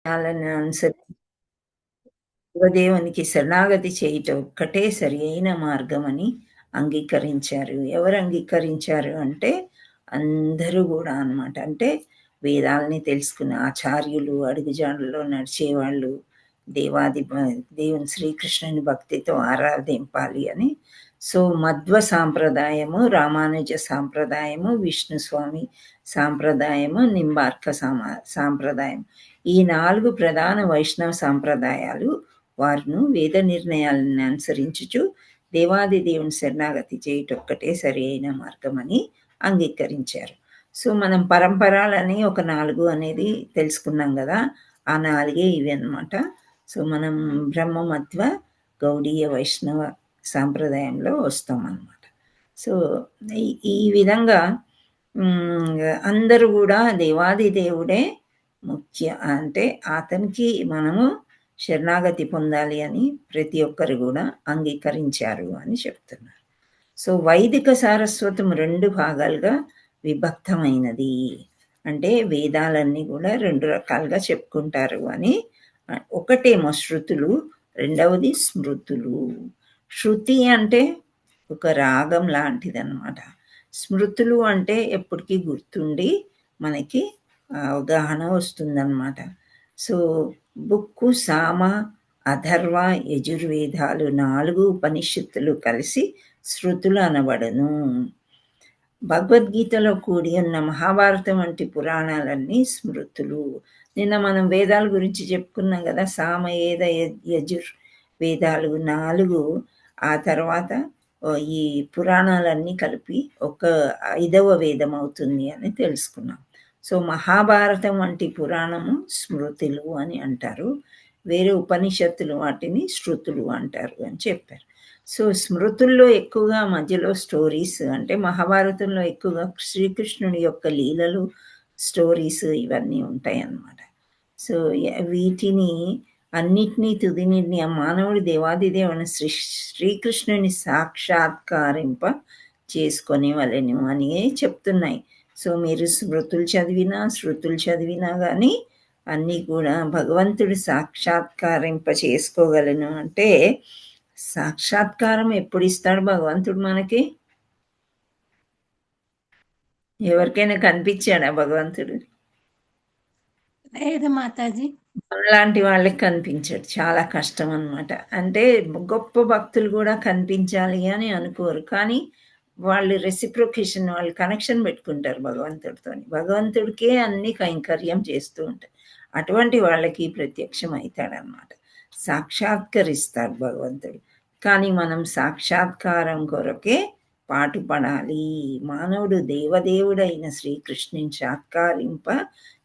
అనుసరించి శివదేవునికి శరణాగతి చేయటం ఒక్కటే సరియైన మార్గమని అంగీకరించారు. ఎవరు అంగీకరించారు అంటే అందరూ గూడా అన్నమాట. అంటే వేదాల్ని తెలుసుకున్న ఆచార్యులు, అడుగుజాడల్లో నడిచేవాళ్ళు, దేవాది బ దేవుని శ్రీకృష్ణుని భక్తితో ఆరాధింపాలి అని. సో, మధ్వ సాంప్రదాయము, రామానుజ సాంప్రదాయము, విష్ణు స్వామి సాంప్రదాయము, నింబార్క సాంప్రదాయం. ఈ 4 ప్రధాన వైష్ణవ సాంప్రదాయాలు వారును వేద నిర్ణయాలను అనుసరించుచు దేవాది దేవుని శరణాగతి చేయటొక్కటే సరి అయిన మార్గమని అంగీకరించారు. సో, మనం పరంపరాలని ఒక 4 అనేది తెలుసుకున్నాం గదా! ఆ 4 ఇవి అన్నమాట. సో, మనం బ్రహ్మమధ్వ, గౌడీయ, వైష్ణవ సాంప్రదాయంలో వస్తామన్నమాట. సో, ఈ ఈ విధంగా అందరూ గూడా దేవాది దేవుడే ముఖ్య అంటే అతనికి మనము శరణాగతి పొందాలి అని ప్రతి ఒక్కరు గూడా అంగీకరించారు అని చెప్తున్నారు. సో, వైదిక సారస్వతం 2 భాగాలుగా విభక్తమైనది. అంటే వేదాలన్నీ గూడా 2 రకాలుగా చెప్పుకుంటారు అని. ఒకటేమో శృతులు, రెండవది స్మృతులు. శృతి అంటే ఒక రాగం లాంటిదనమాట. స్మృతులు అంటే ఎప్పటికీ గుర్తుండి మనకి అవగాహన వస్తుందనమాట. సో, బుక్కు, సామ, అథర్వ, యజుర్వేదాలు 4 ఉపనిషత్తులు కలిసి శృతులు అనబడును. భగవద్గీతలో కూడి ఉన్న మహాభారతం వంటి పురాణాలన్నీ స్మృతులు. నిన్న మనం వేదాల గురించి చెప్పుకున్నాం గదా! సామవేద, యజుర్ వేదాలు 4 ఆ తర్వాత ఈ పురాణాలన్నీ కలిపి ఒక 5వ వేదం అవుతుంది అని తెలుసుకున్నాం. సో, మహాభారతం వంటి పురాణము స్మృతులు అని అంటారు. వేరే ఉపనిషత్తులు వాటిని శృతులు అంటారు అని చెప్పారు. సో, స్మృతుల్లో ఎక్కువగా మధ్యలో స్టోరీస్ అంటే మహాభారతంలో ఎక్కువగా శ్రీకృష్ణుడి యొక్క లీలలు, స్టోరీస్ ఇవన్నీ ఉంటాయన్నమాట. సో, వీటిని అన్నిటినీ తుదిని మానవుడు దేవాది దేవుని శ్రీకృష్ణుని సాక్షాత్కారింప చేసుకొనివలెను అని చెప్తున్నాయి. సో, మీరు స్మృతులు చదివినా, శృతులు చదివినా గానీ అన్నీ కూడా భగవంతుడు సాక్షాత్కారింప చేసుకోగలను అంటే సాక్షాత్కారం ఎప్పుడిస్తాడు భగవంతుడు మనకి? ఎవరికైనా కనిపించాడా భగవంతుడు? లేదు మాతాజీ. మనలాంటి వాళ్ళకి కనిపించడు. చాలా కష్టం అన్నమాట. అంటే గొప్ప భక్తులు గూడా కనిపించాలి అని అనుకోరు. కానీ వాళ్ళు రెసిప్రొకేషన్ వాళ్ళు కనెక్షన్ పెట్టుకుంటారు భగవంతుడితోని. భగవంతుడికే అన్ని కైంకర్యం చేస్తూ ఉంటారు. అటువంటి వాళ్ళకి ప్రత్యక్షం అయితాడనమాట. సాక్షాత్కరిస్తాడు భగవంతుడు. కానీ మనం సాక్షాత్కారం కొరకే పాటుపడాలి. మానవుడు దేవదేవుడైన శ్రీకృష్ణుని సాత్కారింప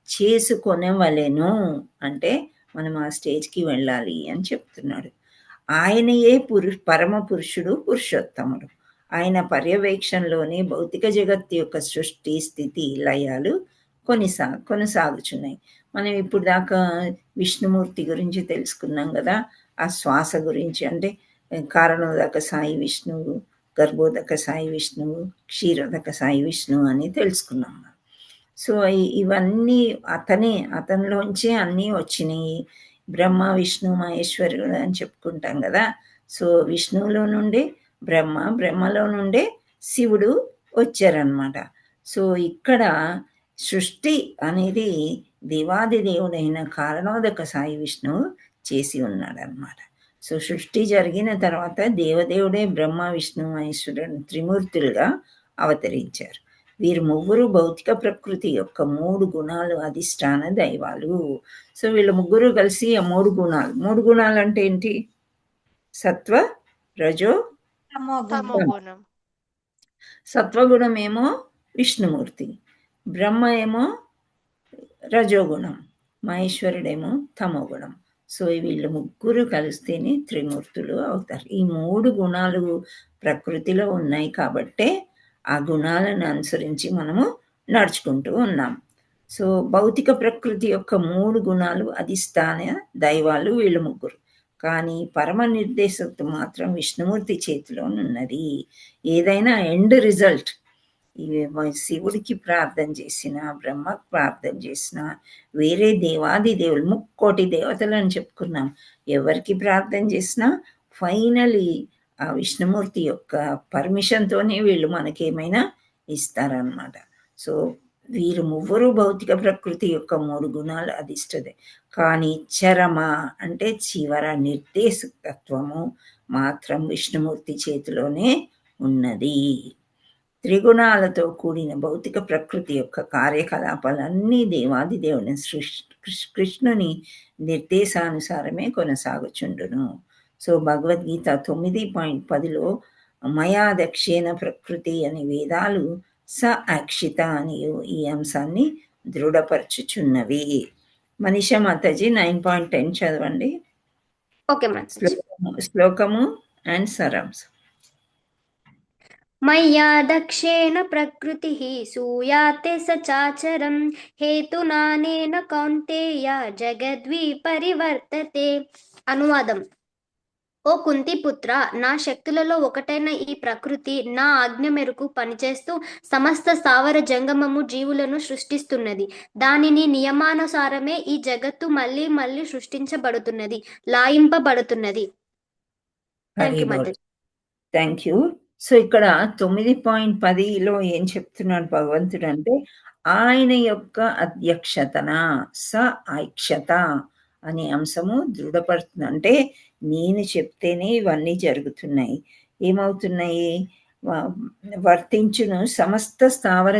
చేసుకొనవలెను అంటే మనం ఆ స్టేజ్‌కి వెళ్ళాలి అని చెప్తున్నాడు. ఆయనయే పరమ పురుషుడు, పురుషోత్తముడు. ఆయన పర్యవేక్షణలోనే భౌతిక జగత్తు యొక్క సృష్టి, స్థితి, లయాలు కొనసాగుచున్నాయి. మనం ఇప్పుడు దాకా విష్ణుమూర్తి గురించి తెలుసుకున్నాం గదా! ఆ శ్వాస గురించి అంటే కారణోదక సాయి విష్ణువు, గర్భోదక సాయి విష్ణువు, క్షీరోదక సాయి విష్ణువు అని తెలుసుకున్నాం. సో, ఇవన్నీ అతనిలోంచే అన్నీ వచ్చినియి. బ్రహ్మ, విష్ణు, మహేశ్వరుడు అని చెప్పుకుంటాం గదా! సో, విష్ణువులో నుండే బ్రహ్మ, బ్రహ్మలో నుండే శివుడు వచ్చారనమాట. సో, ఇక్కడ సృష్టి అనేది దేవాది దేవుడైన కారణోదక సాయి విష్ణువు చేసి ఉన్నాడనమాట. సో, సృష్టి జరిగిన తర్వాత దేవదేవుడే బ్రహ్మ, విష్ణు, మహేశ్వరుడు త్రిమూర్తులుగా అవతరించారు. వీరు ముగ్గురు భౌతిక ప్రకృతి యొక్క 3 గుణాలు అధిష్టాన దైవాలు. సో, వీళ్ళు ముగ్గురు కలిసి ఆ 3 గుణాలు. 3 గుణాలంటే ఏంటి? సత్వ, రజో, తమోగుణం. సత్వగుణమేమో విష్ణుమూర్తి. బ్రహ్మ ఏమో రజోగుణం. మహేశ్వరుడేమో తమోగుణం. సో, వీళ్ళు ముగ్గురు కలిస్తేనే త్రిమూర్తులు అవుతారు. ఈ 3 గుణాలు ప్రకృతిలో ఉన్నాయి కాబట్టే ఆ గుణాలను అనుసరించి మనము నడుచుకుంటూ ఉన్నాం. సో, భౌతిక ప్రకృతి యొక్క 3 గుణాలు అధిష్టాన దైవాలు వీళ్ళు ముగ్గురు. కానీ పరమ నిర్దేశకత మాత్రం విష్ణుమూర్తి చేతిలోనున్నది. ఏదైనా ఎండ్ రిజల్ట్ శివుడికి ప్రార్థన చేసిన, బ్రహ్మకు ప్రార్థన చేసిన, వేరే దేవాది దేవులు 3,000,000 దేవతలు అని చెప్పుకున్నాం. ఎవరికి ప్రార్థన చేసినా ఫైనలీ ఆ విష్ణుమూర్తి యొక్క పర్మిషన్‌తోనే వీళ్ళు మనకేమైనా ఇస్తారనమాట. సో, వీరు ముగ్గురు భౌతిక ప్రకృతి యొక్క 3 గుణాలు అధిష్ఠితే. కానీ చరమ అంటే చివర నిర్దేశకత్వము మాత్రం విష్ణుమూర్తి చేతిలోనే ఉన్నది. త్రిగుణాలతో కూడిన భౌతిక ప్రకృతి యొక్క కార్యకలాపాలన్నీ దేవాది దేవుని కృష్ణుని నిర్దేశానుసారమే కొనసాగుచుండును. సో భగవద్గీత 9.10లో మయా దక్షిణ ప్రకృతి అని వేదాలు స అక్షిత అని ఈ అంశాన్ని దృఢపరచుచున్నవి. మనీషా మాతాజీ 9.10 చదవండి. ఓకే మాతాజీ. శ్లోకము అండ్ సారాంశం. మయ్యా దక్షేణ ప్రకృతి సూయాతే సచాచరం హేతునానేన కౌంతేయ జగద్వి పరివర్తతే. అనువాదం: ఓ కుంతిపుత్ర, నా శక్తులలో ఒకటైన ఈ ప్రకృతి నా ఆజ్ఞ మేరకు పనిచేస్తూ సమస్త స్థావర జంగమము జీవులను సృష్టిస్తున్నది. దానిని నియమానుసారమే ఈ జగత్తు మళ్ళీ మళ్ళీ సృష్టించబడుతున్నది, లాయింపబడుతున్నది. Thank you. సో ఇక్కడ 9.10లో ఏం చెప్తున్నాడు భగవంతుడు అంటే, ఆయన యొక్క అధ్యక్షతన స ఐక్షత అనే అంశము దృఢపడుతుంది. అంటే నేను చెప్తేనే ఇవన్నీ జరుగుతున్నాయి. ఏమవుతున్నాయి? వర్తించును సమస్త స్థావర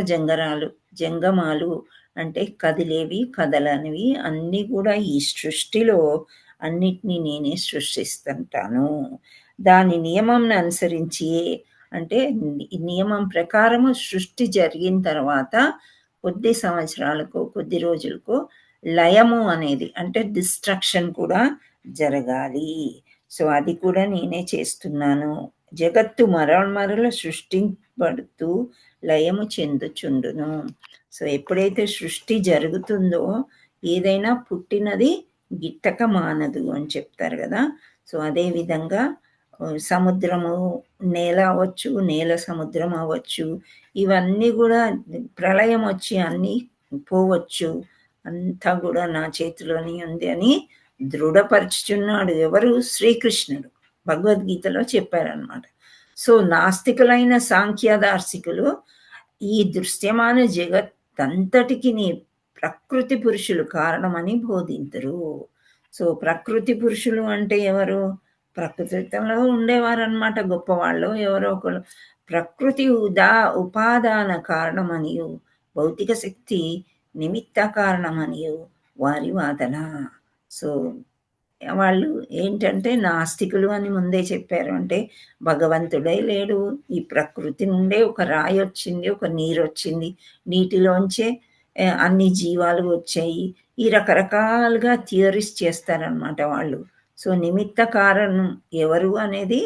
జంగమాలు అంటే కదిలేవి కదలనివి అన్నీ కూడా ఈ సృష్టిలో అన్నిటినీ నేనే సృష్టిస్తుంటాను. దాని నియమంను అనుసరించి అంటే నియమం ప్రకారము సృష్టి జరిగిన తర్వాత కొద్ది సంవత్సరాలకు కొద్ది రోజులకు లయము అనేది అంటే డిస్ట్రక్షన్ కూడా జరగాలి. సో అది కూడా నేనే చేస్తున్నాను. జగత్తు మరల సృష్టింపబడుతూ లయము చెందుచుండును. సో ఎప్పుడైతే సృష్టి జరుగుతుందో ఏదైనా పుట్టినది గిట్టక మానదు అని చెప్తారు కదా. సో అదేవిధంగా సముద్రము నేల అవ్వచ్చు, నేల సముద్రం అవ్వచ్చు, ఇవన్నీ కూడా ప్రళయం వచ్చి అన్నీ పోవచ్చు, అంతా కూడా నా చేతిలోనే ఉంది అని దృఢపరుచుచున్నాడు. ఎవరు? శ్రీకృష్ణుడు భగవద్గీతలో చెప్పారనమాట. సో నాస్తికులైన సాంఖ్యదార్శికులు ఈ దృశ్యమాన జగత్తంతటికి ప్రకృతి పురుషులు కారణమని బోధించరు. సో ప్రకృతి పురుషులు అంటే ఎవరు? ప్రకృతిలో ఉండేవారు అనమాట, గొప్పవాళ్ళు ఎవరో ఒకరు. ప్రకృతి ఉపాదాన కారణమనియు భౌతిక శక్తి నిమిత్త కారణమనియు వారి వాదన. సో వాళ్ళు ఏంటంటే నాస్తికులు అని ముందే చెప్పారు. అంటే భగవంతుడే లేడు, ఈ ప్రకృతి నుండే ఒక రాయి వచ్చింది, ఒక నీరు వచ్చింది, నీటిలోంచే అన్ని జీవాలు వచ్చాయి, ఈ రకరకాలుగా థియరీస్ చేస్తారనమాట వాళ్ళు. సో నిమిత్త కారణం ఎవరు అనేది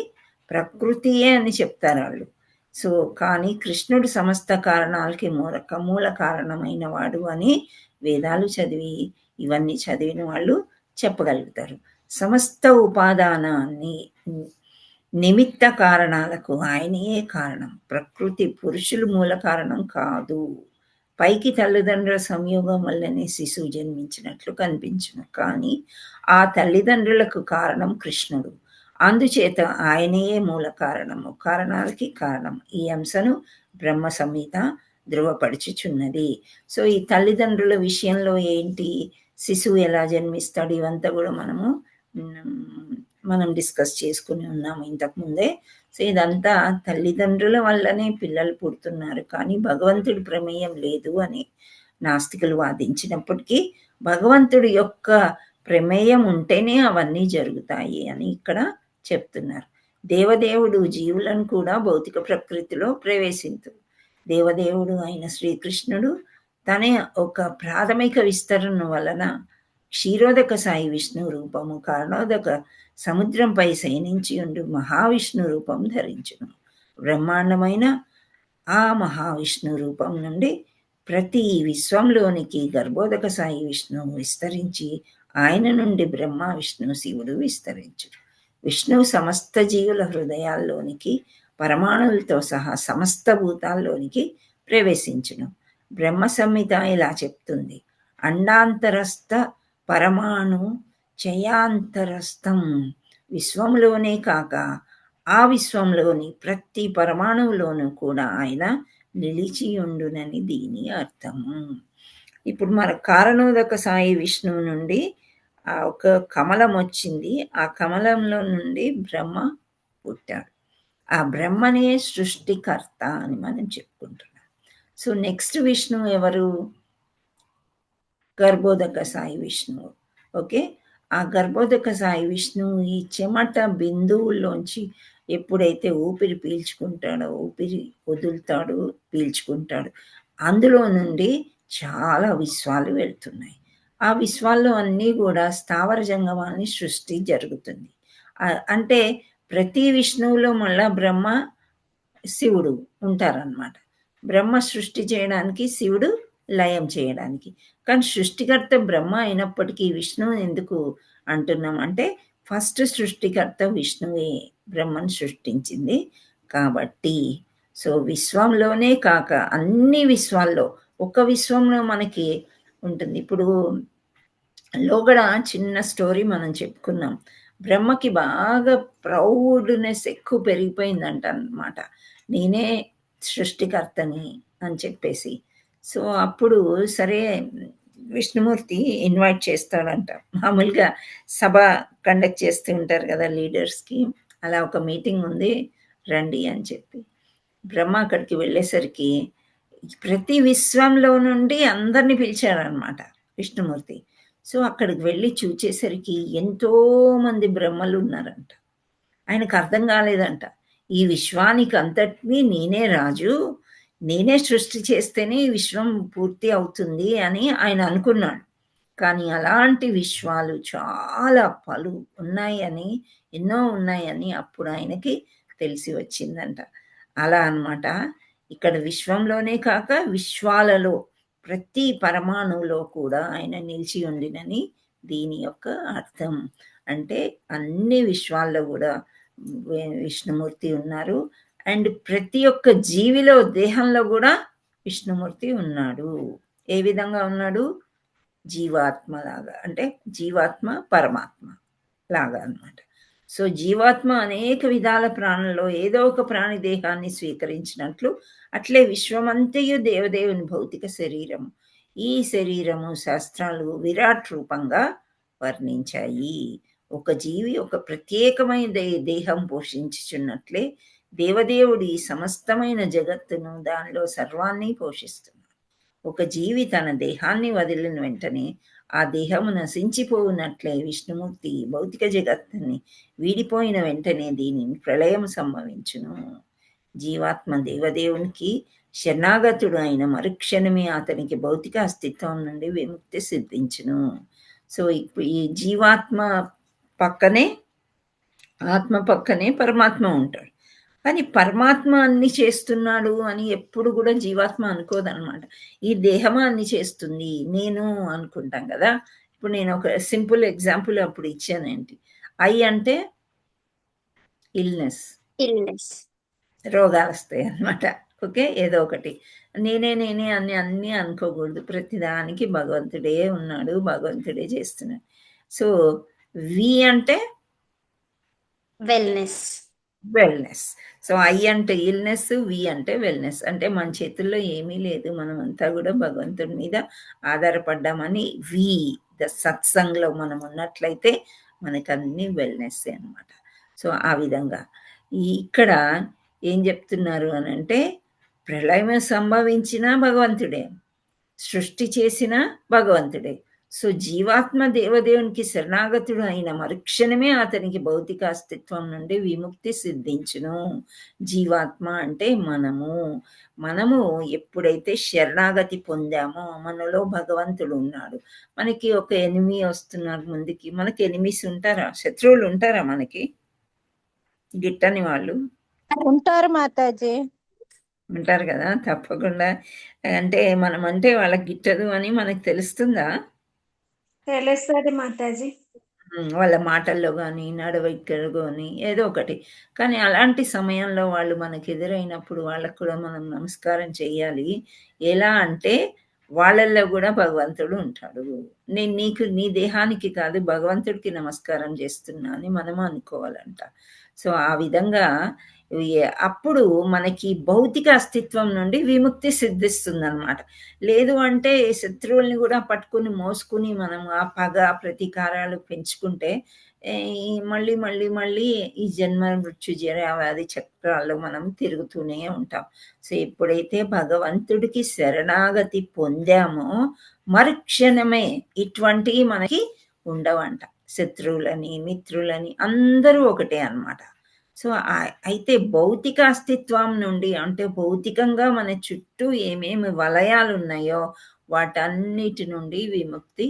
ప్రకృతియే అని చెప్తారు వాళ్ళు. సో కానీ కృష్ణుడు సమస్త కారణాలకి మూల కారణమైన వాడు అని వేదాలు చదివి ఇవన్నీ చదివిన వాళ్ళు చెప్పగలుగుతారు. సమస్త ఉపాదానాన్ని నిమిత్త కారణాలకు ఆయనే కారణం. ప్రకృతి పురుషులు మూల కారణం కాదు. పైకి తల్లిదండ్రుల సంయోగం వల్లనే శిశువు జన్మించినట్లు కనిపించును, కానీ ఆ తల్లిదండ్రులకు కారణం కృష్ణుడు. అందుచేత ఆయనే మూల కారణము, కారణాలకి కారణం. ఈ అంశను బ్రహ్మ సంహిత ధృవపడుచుచున్నది. సో ఈ తల్లిదండ్రుల విషయంలో ఏంటి, శిశువు ఎలా జన్మిస్తాడు, ఇవంతా కూడా మనం డిస్కస్ చేసుకుని ఉన్నాము ఇంతకుముందే. సో ఇదంతా తల్లిదండ్రుల వల్లనే పిల్లలు పుడుతున్నారు, కానీ భగవంతుడి ప్రమేయం లేదు అని నాస్తికులు వాదించినప్పటికీ భగవంతుడి యొక్క ప్రమేయం ఉంటేనే అవన్నీ జరుగుతాయి అని ఇక్కడ చెప్తున్నారు. దేవదేవుడు జీవులను కూడా భౌతిక ప్రకృతిలో ప్రవేశించు. దేవదేవుడు అయిన శ్రీకృష్ణుడు తన ఒక ప్రాథమిక విస్తరణ వలన క్షీరోదక సాయి విష్ణు రూపము, కారణోదక సముద్రంపై శయనించి ఉండు మహావిష్ణు రూపం ధరించును. బ్రహ్మాండమైన ఆ మహావిష్ణు రూపం నుండి ప్రతి విశ్వంలోనికి గర్భోదక సాయి విష్ణువు విస్తరించి ఆయన నుండి బ్రహ్మ విష్ణు శివుడు విస్తరించుడు. విష్ణువు సమస్త జీవుల హృదయాల్లోనికి పరమాణువులతో సహా సమస్త భూతాల్లోనికి ప్రవేశించును. బ్రహ్మ సంహిత ఇలా చెప్తుంది, అండాంతరస్థ పరమాణు చయాంతరస్థం, విశ్వంలోనే కాక ఆ విశ్వంలోని ప్రతి పరమాణువులోనూ కూడా ఆయన నిలిచి ఉండునని దీని అర్థము. ఇప్పుడు మన కారణోదక సాయి విష్ణువు నుండి ఒక కమలం వచ్చింది, ఆ కమలంలో నుండి బ్రహ్మ పుట్టాడు. ఆ బ్రహ్మనే సృష్టికర్త అని మనం చెప్పుకుంటున్నాం. సో నెక్స్ట్ విష్ణువు ఎవరు? గర్భోదక సాయి విష్ణువు. ఓకే, ఆ గర్భోదక సాయి విష్ణువు ఈ చెమట బిందువుల్లోంచి ఎప్పుడైతే ఊపిరి పీల్చుకుంటాడో, ఊపిరి వదులుతాడు, పీల్చుకుంటాడు, అందులో నుండి చాలా విశ్వాలు వెళ్తున్నాయి. ఆ విశ్వాల్లో అన్నీ కూడా స్థావర జంగమాన్ని సృష్టి జరుగుతుంది. అంటే ప్రతి విష్ణువులో మళ్ళా బ్రహ్మ శివుడు ఉంటారనమాట. బ్రహ్మ సృష్టి చేయడానికి, శివుడు లయం చేయడానికి. కానీ సృష్టికర్త బ్రహ్మ అయినప్పటికీ విష్ణువు ఎందుకు అంటున్నాం అంటే, ఫస్ట్ సృష్టికర్త విష్ణువే బ్రహ్మను సృష్టించింది కాబట్టి. సో విశ్వంలోనే కాక అన్ని విశ్వాల్లో, ఒక విశ్వంలో మనకి ఉంటుంది. ఇప్పుడు లోగడ చిన్న స్టోరీ మనం చెప్పుకున్నాం. బ్రహ్మకి బాగా ప్రౌడ్నెస్ ఎక్కువ పెరిగిపోయిందంట అనమాట, నేనే సృష్టికర్తని అని చెప్పేసి. సో అప్పుడు సరే విష్ణుమూర్తి ఇన్వైట్ చేస్తాడంట. మామూలుగా సభ కండక్ట్ చేస్తూ ఉంటారు కదా లీడర్స్కి, అలా ఒక మీటింగ్ ఉంది రండి అని చెప్పి. బ్రహ్మ అక్కడికి వెళ్ళేసరికి ప్రతి విశ్వంలో నుండి అందరినీ పిలిచారనమాట విష్ణుమూర్తి. సో అక్కడికి వెళ్ళి చూచేసరికి ఎంతో మంది బ్రహ్మలు ఉన్నారంట. ఆయనకు అర్థం కాలేదంట, ఈ విశ్వానికి అంతటినీ నేనే రాజు, నేనే సృష్టి చేస్తేనే ఈ విశ్వం పూర్తి అవుతుంది అని ఆయన అనుకున్నాడు. కానీ అలాంటి విశ్వాలు చాలా పలు ఉన్నాయని, ఎన్నో ఉన్నాయని అప్పుడు ఆయనకి తెలిసి వచ్చిందంట. అలా అన్నమాట. ఇక్కడ విశ్వంలోనే కాక విశ్వాలలో ప్రతి పరమాణువులో కూడా ఆయన నిలిచి ఉండినని దీని యొక్క అర్థం. అంటే అన్ని విశ్వాల్లో కూడా విష్ణుమూర్తి ఉన్నారు. అండ్ ప్రతి ఒక్క జీవిలో, దేహంలో కూడా విష్ణుమూర్తి ఉన్నాడు. ఏ విధంగా ఉన్నాడు? జీవాత్మ లాగా, అంటే జీవాత్మ పరమాత్మ లాగా అన్నమాట. సో జీవాత్మ అనేక విధాల ప్రాణుల్లో ఏదో ఒక ప్రాణి దేహాన్ని స్వీకరించినట్లు, అట్లే విశ్వమంతయు దేవదేవుని భౌతిక శరీరం. ఈ శరీరము శాస్త్రాలు విరాట్ రూపంగా వర్ణించాయి. ఒక జీవి ఒక ప్రత్యేకమైన దేహం పోషించుచున్నట్లే దేవదేవుడి సమస్తమైన జగత్తును, దానిలో సర్వాన్ని పోషిస్తున్నాడు. ఒక జీవి తన దేహాన్ని వదిలిన వెంటనే ఆ దేహము నశించిపోవునట్లే విష్ణుమూర్తి భౌతిక జగత్తుని వీడిపోయిన వెంటనే దీనిని ప్రళయం సంభవించును. జీవాత్మ దేవదేవునికి శరణాగతుడు అయిన మరుక్షణమే అతనికి భౌతిక అస్తిత్వం నుండి విముక్తి సిద్ధించును. సో ఇప్పుడు ఈ జీవాత్మ పక్కనే, ఆత్మ పక్కనే పరమాత్మ ఉంటాడు. కానీ పరమాత్మ అన్ని చేస్తున్నాడు అని ఎప్పుడు కూడా జీవాత్మ అనుకోదన్నమాట. ఈ దేహమా అన్ని చేస్తుంది నేను అనుకుంటాం కదా. ఇప్పుడు నేను ఒక సింపుల్ ఎగ్జాంపుల్ అప్పుడు ఇచ్చానేంటి, ఐ అంటే ఇల్నెస్, రోగాలు వస్తాయి అన్నమాట. ఓకే, ఏదో ఒకటి నేనే అని అన్నీ అనుకోకూడదు. ప్రతిదానికి భగవంతుడే ఉన్నాడు, భగవంతుడే చేస్తున్నాడు. సో వి అంటే వెల్నెస్. సో ఐ అంటే ఇల్నెస్, వి అంటే వెల్నెస్. అంటే మన చేతుల్లో ఏమీ లేదు, మనం అంతా కూడా భగవంతుడి మీద ఆధారపడ్డామని. వి ద సత్సంగ్లో మనం ఉన్నట్లయితే మనకు అన్ని వెల్నెస్ అనమాట. సో ఆ విధంగా ఇక్కడ ఏం చెప్తున్నారు అని అంటే, ప్రళయం సంభవించినా భగవంతుడే, సృష్టి చేసిన భగవంతుడే. సో జీవాత్మ దేవదేవునికి శరణాగతుడు అయిన మరుక్షణమే అతనికి భౌతిక అస్తిత్వం నుండి విముక్తి సిద్ధించును. జీవాత్మ అంటే మనము ఎప్పుడైతే శరణాగతి పొందామో మనలో భగవంతుడు ఉన్నాడు. మనకి ఒక ఎనిమి వస్తున్నారు ముందుకి, మనకి ఎనిమిస్ ఉంటారా, శత్రువులు ఉంటారా మనకి? గిట్టని వాళ్ళు ఉంటారు మాతాజీ, ఉంటారు కదా, తప్పకుండా. అంటే మనం అంటే వాళ్ళకి గిట్టదు అని మనకు తెలుస్తుందా? తెలుస్తుంది మాతాజీ. వాళ్ళ మాటల్లో గాని, నడవడికలో గాని ఏదో ఒకటి. కానీ అలాంటి సమయంలో వాళ్ళు మనకెదురైనప్పుడు వాళ్ళకి కూడా మనం నమస్కారం చెయ్యాలి. ఎలా అంటే వాళ్ళల్లో గూడా భగవంతుడు ఉంటాడు. నేను నీకు నీ దేహానికి కాదు భగవంతుడికి నమస్కారం చేస్తున్నా అని మనం అనుకోవాలంట. సో, ఆ విధంగా అప్పుడు మనకి భౌతిక అస్తిత్వం నుండి విముక్తి సిద్ధిస్తుందనమాట. లేదు అంటే శత్రువుల్ని గూడా పట్టుకొని మోసుకొని మనం ఆ పగ, ప్రతీకారాలు పెంచుకుంటే ఈ మళ్ళీ, మళ్ళీ, మళ్ళీ ఈ జన్మ మృత్యు జరావ్యాధి చక్రాల్లో మనం తిరుగుతూనే ఉంటాం. సో, ఎప్పుడైతే భగవంతుడికి శరణాగతి పొందామో మరుక్షణమే ఇటువంటివి మనకి ఉండవంట. శత్రువులని, మిత్రులని అందరూ ఒకటే అన్నమాట. సో, అయితే భౌతిక అస్తిత్వం నుండి అంటే భౌతికంగా మన చుట్టూ ఏమేమి వలయాలున్నాయో వాటన్నిటి నుండి విముక్తి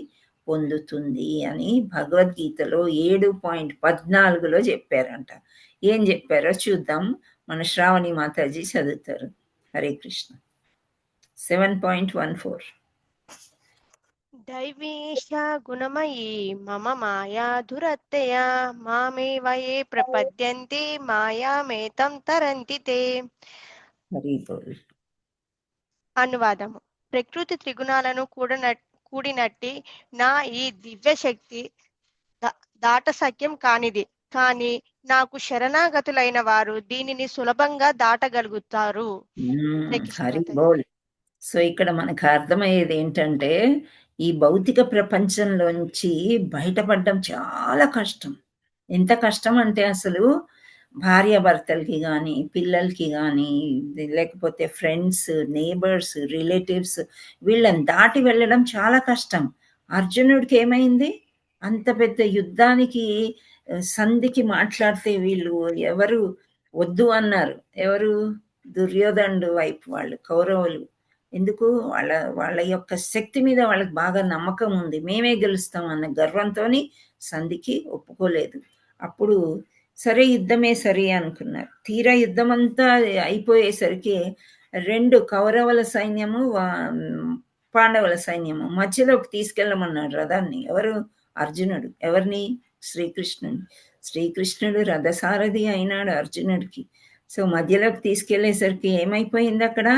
పొందుతుంది అని భగవద్గీతలో 7.14లో చెప్పారంట. ఏం చెప్పారో చూద్దాం. మన శ్రావణి మాతాజీ చదువుతారు. హరే కృష్ణ. 7.14 దైవీశ గుణమయీ మమ మాయా దురత్తయా మామేవ ఏ ప్రపద్యంతే మాయామేతం తరంతి తే. హరి బోల్. అనువాదము. ప్రకృతి త్రిగుణాలను కూడినట్టి నా ఈ దివ్య శక్తి దాటసఖ్యం కానిది. కానీ నాకు శరణాగతులైన వారు దీనిని సులభంగా దాటగలుగుతారు. హరి బోల్. సో, ఇక్కడ మనకు అర్థమయ్యేది ఏంటంటే ఈ భౌతిక ప్రపంచంలోంచి బయటపడడం చాలా కష్టం. ఎంత కష్టం అంటే అసలు భార్యాభర్తలకి గానీ, పిల్లలకి గానీ, లేకపోతే ఫ్రెండ్స్, నేబర్స్, రిలేటివ్స్ వీళ్ళని దాటి వెళ్ళడం చాలా కష్టం. అర్జునుడికి ఏమైంది? అంత పెద్ద యుద్ధానికి సంధికి మాట్లాడితే వీళ్ళు ఎవరు వద్దు అన్నారు. ఎవరు? దుర్యోధనుడు వైపు వాళ్ళు కౌరవులు. ఎందుకు? వాళ్ళ యొక్క శక్తి మీద వాళ్ళకి బాగా నమ్మకం ఉంది. మేమే గెలుస్తాం అన్న గర్వంతోని సంధికి ఒప్పుకోలేదు. అప్పుడు సరే యుద్ధమే సరి అనుకున్నారు. తీరా యుద్ధమంతా అయిపోయేసరికి 2 కౌరవుల సైన్యము, పాండవుల సైన్యము మధ్యలోకి తీసుకెళ్ళమన్నాడు రథాన్ని. ఎవరు? అర్జునుడు. ఎవరిని? శ్రీకృష్ణుని. శ్రీకృష్ణుడు రథసారథి అయినాడు అర్జునుడికి. సో, మధ్యలోకి తీసుకెళ్ళేసరికి ఏమైపోయింది అక్కడ?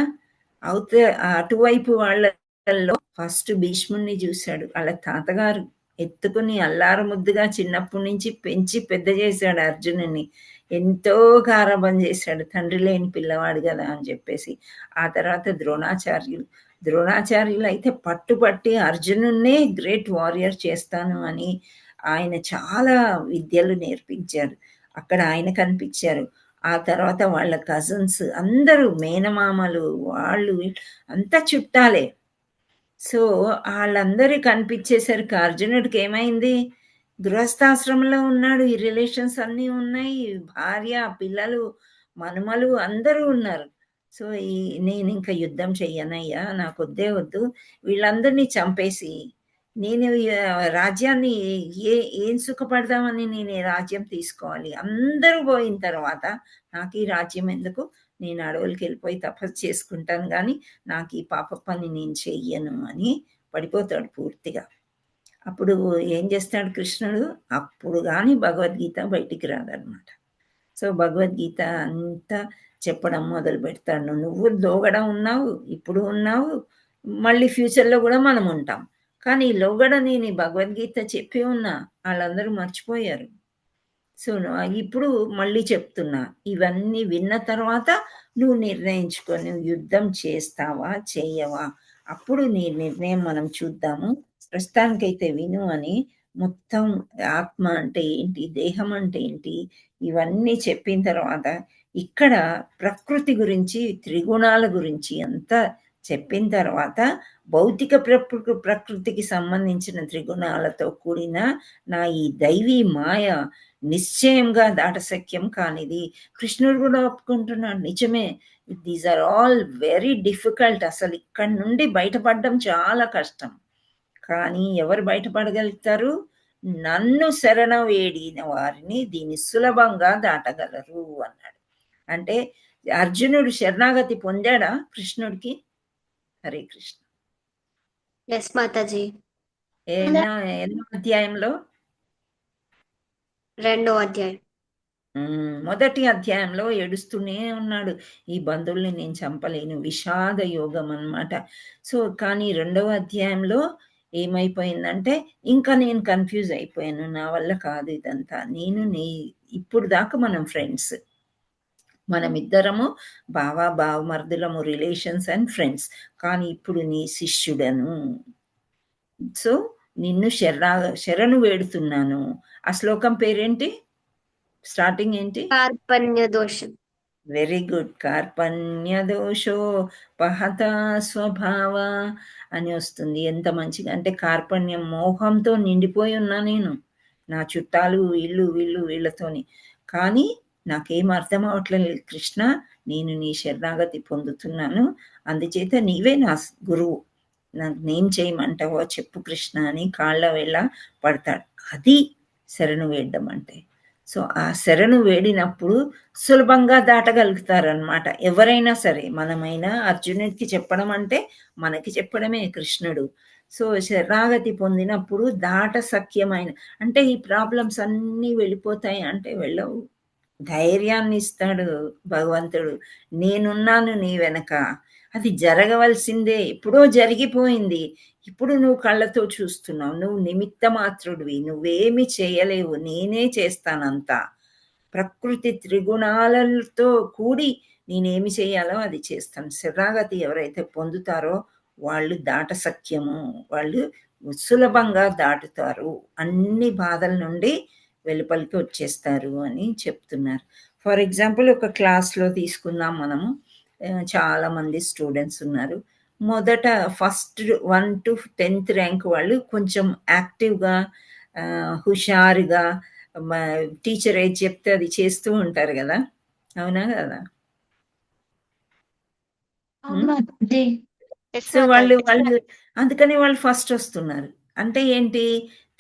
అటువైపు వాళ్ళల్లో ఫస్ట్ భీష్ముడిని చూశాడు. వాళ్ళ తాతగారు ఎత్తుకుని అల్లారు ముద్దుగా చిన్నప్పటి నుంచి పెంచి పెద్ద చేశాడు అర్జునుడిని. ఎంతో గారాబం చేశాడు. తండ్రి లేని పిల్లవాడు కదా అని చెప్పేసి. ఆ తర్వాత ద్రోణాచార్యులు అయితే పట్టుపట్టి అర్జునున్నే గ్రేట్ వారియర్ చేస్తాను అని ఆయన చాలా విద్యలు నేర్పించారు. అక్కడ ఆయన కనిపించారు. ఆ తర్వాత వాళ్ళ కజిన్స్ అందరూ మేనమామలు వాళ్ళు అంతా చుట్టాలే. సో, ఆళ్ళందరూ కనిపించేసరికి అర్జునుడికి ఏమైంది? గృహస్థాశ్రమంలో ఉన్నాడు. ఈ రిలేషన్స్ అన్నీ ఉన్నాయి. భార్య, పిల్లలు, మనుమలు అందరూ ఉన్నారు. సో, నేనింక యుద్ధం చెయ్యనయ్యా. నాకొద్దే వద్దు. వీళ్ళందరినీ చంపేసి నేను రాజ్యాన్ని ఏం సుఖపడదామని నేను ఈ రాజ్యం తీసుకోవాలి? అందరూ పోయిన తర్వాత నాకు ఈ రాజ్యం ఎందుకు? నేను అడవులకెళ్ళిపోయి తపస్సు చేసుకుంటాను గానీ, నాకు ఈ పాప పని నేను చెయ్యను అని పడిపోతాడు పూర్తిగా. అప్పుడు ఏం చేస్తాడు కృష్ణుడు? అప్పుడు గాని భగవద్గీత బయటికి రాదనమాట. సో, భగవద్గీత అంతా చెప్పడం మొదలు పెడతాడు. నువ్వు లోగడ ఉన్నావు, ఇప్పుడు ఉన్నావు, మళ్ళీ ఫ్యూచర్‌లో గూడా మనం ఉంటాం. కానీ ఈ లోగడ నేను ఈ భగవద్గీత చెప్పి ఉన్నా. ఆళ్ళందరూ మర్చిపోయారు. సో, ఇప్పుడు మళ్ళీ చెప్తున్నా. ఇవన్నీ విన్న తర్వాత నువ్వు నిర్ణయించుకో. నువ్వు యుద్ధం చేస్తావా? చెయ్యవా? అప్పుడు నీ నిర్ణయం మనం చూద్దాము. ప్రస్తుతానికైతే విను అని మొత్తం ఆత్మ అంటే ఏంటి? దేహం అంటే ఏంటి? ఇవన్నీ చెప్పిన తర్వాత ఇక్కడ ప్రకృతి గురించి, త్రిగుణాల గురించి అంతా చెప్పిన తర్వాత భౌతిక ప్రకృతికి సంబంధించిన త్రిగుణాలతో కూడిన నా ఈ దైవీ మాయ నిశ్చయంగా దాటశక్యం కానిది. కృష్ణుడు కూడా ఒప్పుకుంటున్నాడు. నిజమే. These are all very difficult. అసలు ఇక్కడి నుండి బయటపడడం చాలా కష్టం. కానీ ఎవరు బయటపడగలుగుతారు? నన్ను శరణ వేడిన వారిని దీన్ని సులభంగా దాటగలరు అన్నాడు. అంటే అర్జునుడు శరణాగతి పొందాడా కృష్ణుడికి? హరే కృష్ణ. ఎస్ మాతాజీ. ఎన్నో అధ్యాయంలో? రెండో అధ్యాయం. మొదటి అధ్యాయంలో ఏడుస్తూనే ఉన్నాడు. ఈ బంధువుల్ని నేను చంపలేను. విషాద యోగం అన్నమాట. సో, కానీ రెండవ అధ్యాయంలో ఏమైపోయిందంటే, ఇంకా నేను కన్‌ఫ్యూజ్ అయిపోయాను. నా వల్ల కాదు ఇదంతా. ఇప్పుడు దాకా మనం ఫ్రెండ్స్. మనమిద్దరము బావమరుదులము, రిలేషన్స్ అండ్ ఫ్రెండ్స్. కానీ ఇప్పుడు నీ శిష్యుడను. సో, నిన్ను శరణు వేడుతున్నాను. ఆ శ్లోకం పేరేంటి? స్టార్టింగ్ ఏంటి? కార్పణ్య దోషం. Very good. కార్పణ్యదోషో పహతా స్వభావ అని వస్తుంది. ఎంత మంచిగా అంటే కార్పణ్యం, మోహంతో నిండిపోయి ఉన్నా నేను. నా చుట్టాలు వీళ్ళు వీళ్ళతోని. కానీ నాకేం అర్థం అవ్వట్లేదు కృష్ణ. నేను నీ శరణాగతి పొందుతున్నాను. అందుచేత నీవే నా గురువు. నన్నేం చేయమంటావో చెప్పు కృష్ణ అని కాళ్ళ వేళ్ళ పడతాడు. అది శరణు వేడడం అంటే. సో, ఆ శరణు వేడినప్పుడు సులభంగా దాటగలుగుతారనమాట. ఎవరైనా సరే. మనమైనా అర్జునుడికి చెప్పడం అంటే మనకి చెప్పడమే కృష్ణుడు. సో, శరణాగతి పొందినప్పుడు సఖ్యమైన అంటే ఈ ప్రాబ్లమ్స్ అన్నీ వెళ్ళిపోతాయి అంటే వెళ్ళవు. ధైర్యాన్ని ఇస్తాడు భగవంతుడు. నేనున్నాను నీ వెనక. అది జరగవలసిందే. ఎప్పుడో జరిగిపోయింది. ఇప్పుడు నువ్వు కళ్ళతో చూస్తున్నావు. నువ్వు నిమిత్త మాత్రుడివి. నువ్వేమి చేయలేవు. నేనే చేస్తానంతా. ప్రకృతి త్రిగుణాలతో కూడి నేనేమి చేయాలో అది చేస్తాను. శరణాగతి ఎవరైతే పొందుతారో వాళ్ళు సఖ్యము. వాళ్ళు సులభంగా దాటుతారు. అన్ని బాధల నుండి వెలుపలికి వచ్చేస్తారు అని చెప్తున్నారు. ఫర్ ఎగ్జాంపుల్ ఒక క్లాస్‌లో తీసుకుందాం మనము. చాలామంది స్టూడెంట్స్ ఉన్నారు. మొదట ఫస్ట్ 1-10th ర్యాంక్ వాళ్ళు కొంచెం యాక్టివ్‌గా, హుషారుగా, టీచర్ ఏది చెప్తే అది చేస్తూ ఉంటారు గదా! అవునా గదా? Yes so, Mataji. వాళ్ళు అందుకని వాళ్ళు ఫస్ట్ వస్తున్నారు. అంటే ఏంటి?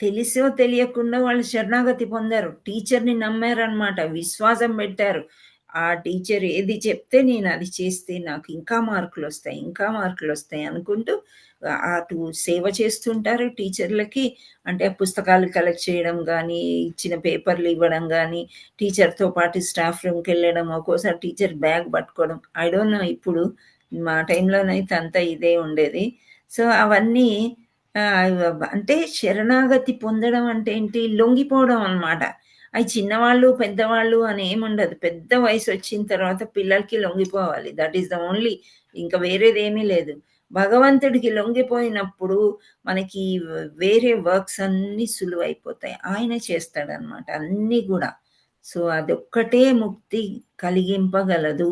తెలిసో తెలియకుండా వాళ్ళు శరణాగతి పొందారు. టీచర్‌ని నమ్మారనమాట. విశ్వాసం పెట్టారు. ఆ టీచర్ ఏది చెప్తే నేను అది చేస్తే నాకు ఇంకా మార్కులొస్తాయి, ఇంకా మార్కులొస్తాయి అనుకుంటూ అటు సేవ చేస్తుంటారు టీచర్లకి. అంటే పుస్తకాలు కలెక్ట్ చేయడం గానీ, ఇచ్చిన పేపర్లు ఇవ్వడం గానీ, టీచర్‌తో పాటు స్టాఫ్ రూమ్‌కెళ్ళడం, ఒక్కోసారి టీచర్ బ్యాగ్ పట్టుకోవడం. ఐ డోంట్ నో ఇప్పుడు. మా టైంలోనైతే అంతా ఇదే ఉండేది. సో, అవన్నీ అంటే శరణాగతి పొందడం అంటే ఏంటి? లొంగిపోవడం అనమాట. అయి చిన్నవాళ్ళు, పెద్దవాళ్ళు అని ఏముండదు. పెద్ద వయసొచ్చిన తర్వాత పిల్లలకి లొంగిపోవాలి. That is the only. ఇంక వేరేదేమీ లేదు. భగవంతుడికి లొంగిపోయినప్పుడు మనకి వేరే వర్క్స్ అన్నీ సులువైపోతాయి. ఆయన చేస్తాడనమాట అన్నీ గూడా. సో, అదొక్కటే ముక్తి కలిగింపగలదు.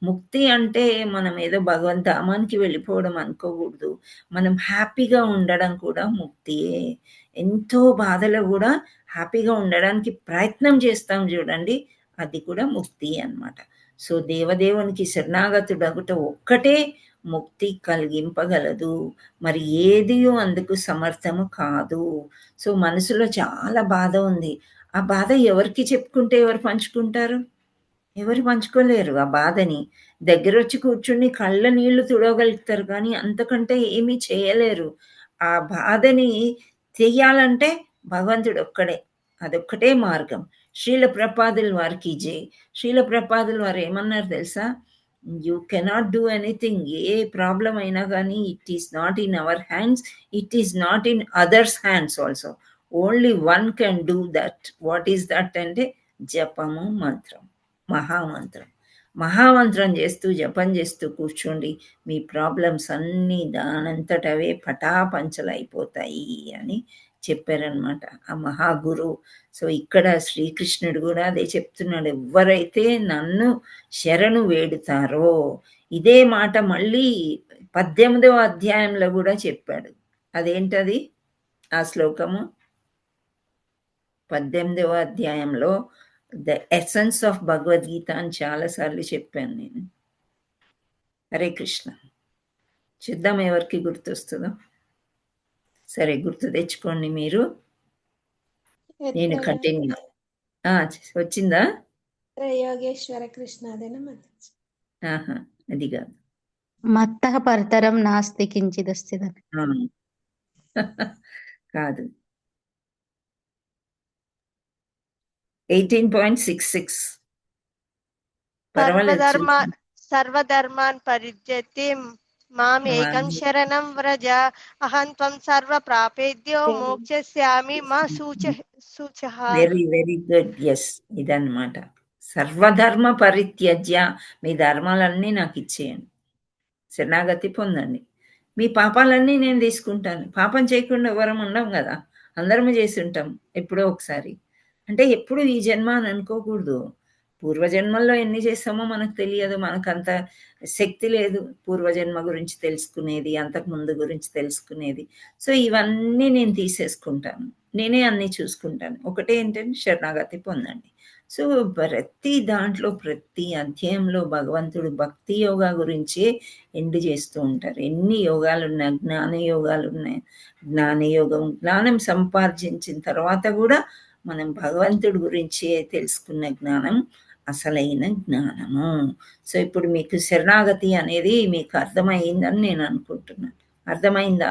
ముక్తి అంటే మనం ఏదో భగవద్ధామానికి వెళ్ళిపోవడం అనుకోకూడదు. మనం హ్యాపీగా ఉండడం కూడా ముక్తియే. ఎంతో బాధలో గూడా హ్యాపీగా ఉండడానికి ప్రయత్నం చేస్తాం చూడండి. అది కూడా ముక్తి అన్నమాట. సో, దేవదేవునికి శరణాగతుడగుట ఒక్కటే ముక్తి కలిగింపగలదు. మరి ఏదియు అందుకు సమర్థము కాదు. సో, మనసులో చాలా బాధ ఉంది. ఆ బాధ ఎవరికి చెప్పుకుంటే ఎవరు పంచుకుంటారు? ఎవరు పంచుకోలేరు ఆ బాధని. దగ్గరొచ్చి కూర్చొని కళ్ళ నీళ్లు తుడవగలుగుతారు కానీ, అంతకంటే ఏమీ చేయలేరు. ఆ బాధని చెయ్యాలంటే భగవంతుడొక్కడే. అదొక్కటే మార్గం. శ్రీల ప్రభుపాదుల వారికి జై. శ్రీల ప్రభుపాదుల వారు ఏమన్నారు తెలుసా? You cannot do anything. A problem అయినా గానీ it is not in our hands. It is not in others hands also. Only one can do that. What is that అంటే జపము, మంత్రం. మహామంత్రం. మహామంత్రం చేస్తూ, జపం చేస్తూ కూర్చోండి. మీ ప్రాబ్లమ్స్ అన్నీ దానంతట అవే పటాపంచలైపోతాయి అని చెప్పారనమాట ఆ మహాగురువు. సో, ఇక్కడ శ్రీకృష్ణుడు కూడా అదే చెప్తున్నాడు. ఎవ్వరైతే నన్ను శరణు వేడుతారో, ఇదే మాట మళ్ళీ 18వ అధ్యాయంలో కూడా చెప్పాడు. అదేంటది ఆ శ్లోకము? 18వ అధ్యాయంలో ద ఎసెన్స్ ఆఫ్ భగవద్గీత అని చాలా సార్లు చెప్పాను నేను. హరే కృష్ణ. చూద్దాం ఎవరికి గుర్తొస్తుందో. సరే, గుర్తు తెచ్చుకోండి మీరు. నేను కంటిన్యూ. వచ్చిందా? త్రయోగేశ్వర కృష్ణ అదేనా మాతాజీ? ఆహా, అది కాదు. మత్తః పరతరం నాస్తి కించిదస్తిదని. కాదు. 18.66 పర్వాలేదు సర్వధర్మ చూడండి. సర్వధర్మాన్ పరిత్యజ్య మాం ఏకం శరణం వ్రజ అహం త్వం సర్వ ప్రాపేద్యో మోక్షస్యామి మా శుచః. Very very good. ఎస్, ఇదన్నమాట. సర్వధర్మ పరిత్యజ్య, మీ ధర్మాలన్నీ నాకు ఇచ్చేయండి, శరణాగతి పొందండి, మీ పాపాలన్నీ నేను తీసుకుంటాను. పాపం చేయకుండా ఎవరం ఉండం కదా, అందరము చేసి ఉంటాం ఎప్పుడో ఒకసారి. అంటే ఎప్పుడు ఈ జన్మ అని అనుకోకూడదు. పూర్వజన్మల్లో ఎన్ని చేస్తామో మనకు తెలియదు, మనకు అంత శక్తి లేదు పూర్వజన్మ గురించి తెలుసుకునేది, అంతకు ముందు గురించి తెలుసుకునేది. సో ఇవన్నీ నేను తీసేసుకుంటాను, నేనే అన్నీ చూసుకుంటాను. ఒకటే ఏంటంటే శరణాగతి పొందండి. సో ప్రతి దాంట్లో, ప్రతి అధ్యాయంలో భగవంతుడు భక్తి యోగా గురించే ఎండ్ చేస్తూ ఉంటారు. ఎన్ని యోగాలు ఉన్నాయి, జ్ఞాన యోగాలు ఉన్నాయి. జ్ఞానయోగం, జ్ఞానం సంపార్జించిన తర్వాత కూడా మనం భగవంతుడి గురించి తెలుసుకున్న జ్ఞానం అసలైన జ్ఞానము. సో ఇప్పుడు మీకు శరణాగతి అనేది మీకు అర్థమైందని నేను అనుకుంటున్నాను. అర్థమైందా?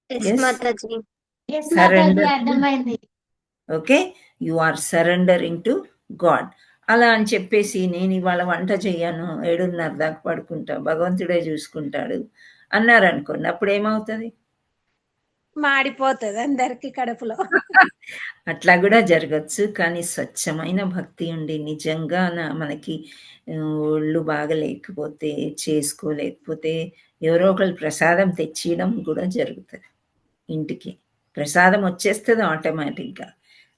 Yes Yes. మాతాజీ. Surrender. అర్థమైంది. Okay, you are surrendering to God. అలా అని చెప్పేసి నేను ఇవాళ వంట చెయ్యను, 7:30 దాకా పడుకుంటా, భగవంతుడే చూసుకుంటాడు అన్నారనుకోండి, అప్పుడు ఏమవుతుంది? మాడిపోతుంది అందరికి కడుపులో. అట్లా కూడా జరగచ్చు. కానీ స్వచ్ఛమైన భక్తి ఉండి నిజంగా మనకి ఒళ్ళు బాగలేకపోతే, చేసుకోలేకపోతే ఎవరో ఒకళ్ళు ప్రసాదం తెచ్చియడం కూడా జరుగుతుంది. ఇంటికి ప్రసాదం వచ్చేస్తుంది ఆటోమేటిక్గా.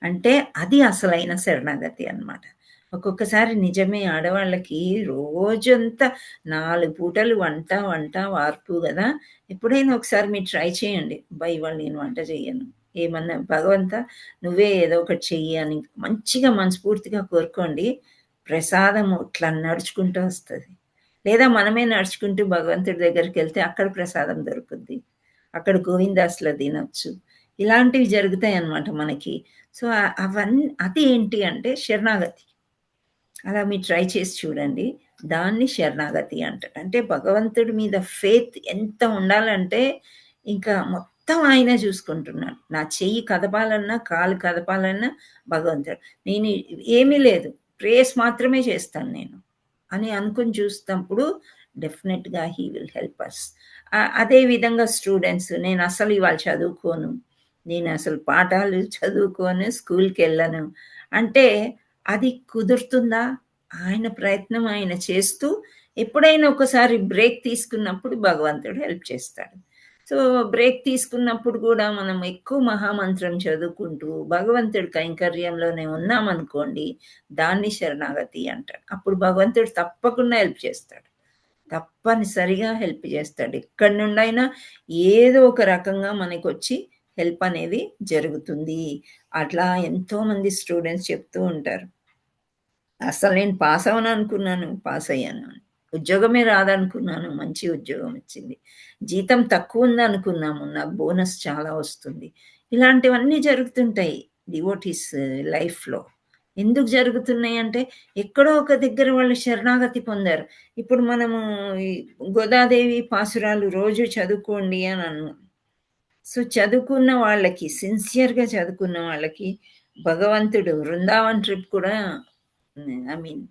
అంటే అది అసలైన శరణాగతి అన్నమాట. ఒక్కొక్కసారి నిజమే, ఆడవాళ్ళకి రోజంతా 4 పూటలు వంట వంట వార్పు కదా. ఎప్పుడైనా ఒకసారి మీరు ట్రై చేయండి, ఇవాళ నేను వంట చెయ్యను, ఏమన్నా భగవంతా నువ్వే ఏదో ఒకటి చెయ్యి అని మంచిగా మనస్ఫూర్తిగా కోరుకోండి. ప్రసాదము ఇట్లా నడుచుకుంటూ వస్తుంది. లేదా మనమే నడుచుకుంటూ భగవంతుడి దగ్గరికి వెళ్తే అక్కడ ప్రసాదం దొరుకుద్ది, అక్కడ గోవిందాసులో తినొచ్చు. ఇలాంటివి జరుగుతాయి అన్నమాట మనకి. సో అవన్నీ అది ఏంటి అంటే శరణాగతి. అలా మీరు ట్రై చేసి చూడండి, దాన్ని శరణాగతి అంటారు. అంటే భగవంతుడి మీద ఫెయిత్ ఎంత ఉండాలంటే ఇంకా మొత్తం ఆయన చూసుకుంటున్నాడు. నా చెయ్యి కదపాలన్నా, కాలు కదపాలన్నా భగవంతుడు, నేను ఏమీ లేదు, ప్రేయర్స్ మాత్రమే చేస్తాను నేను అని అనుకుని చూసినప్పుడు డెఫినెట్గా హీ విల్ హెల్ప్ అస్. అదే విధంగా స్టూడెంట్స్, నేను అసలు ఇవాళ చదువుకోను, నేను అసలు పాఠాలు చదువుకోను, స్కూల్కి వెళ్ళను అంటే అది కుదురుతుందా? ఆయన ప్రయత్నం ఆయన చేస్తూ ఎప్పుడైనా ఒకసారి బ్రేక్ తీసుకున్నప్పుడు భగవంతుడు హెల్ప్ చేస్తాడు. సో బ్రేక్ తీసుకున్నప్పుడు కూడా మనం ఎక్కువ మహామంత్రం చదువుకుంటూ భగవంతుడి కైంకర్యంలోనే ఉన్నామనుకోండి, దాన్ని శరణాగతి అంటాడు. అప్పుడు భగవంతుడు తప్పకుండా హెల్ప్ చేస్తాడు, తప్పనిసరిగా హెల్ప్ చేస్తాడు. ఎక్కడి నుండైనా ఏదో ఒక రకంగా మనకు వచ్చి హెల్ప్ అనేది జరుగుతుంది. అట్లా ఎంతోమంది స్టూడెంట్స్ చెప్తూ ఉంటారు, అసలు నేను పాస్ అవను అనుకున్నాను, పాస్ అయ్యాను, ఉద్యోగమే రాదనుకున్నాను, మంచి ఉద్యోగం వచ్చింది, జీతం తక్కువ ఉంది అనుకున్నాము, నాకు బోనస్ చాలా వస్తుంది. ఇలాంటివన్నీ జరుగుతుంటాయి డివోటీస్ లైఫ్లో. ఎందుకు జరుగుతున్నాయి అంటే ఎక్కడో ఒక దగ్గర వాళ్ళు శరణాగతి పొందారు. ఇప్పుడు మనము గోదాదేవి పాసురాలు రోజు చదువుకోండి అని అన్నాం. సో చదువుకున్న వాళ్ళకి, సిన్సియర్గా చదువుకున్న వాళ్ళకి భగవంతుడు వృందావన్ ట్రిప్ కూడా ఐ మీన్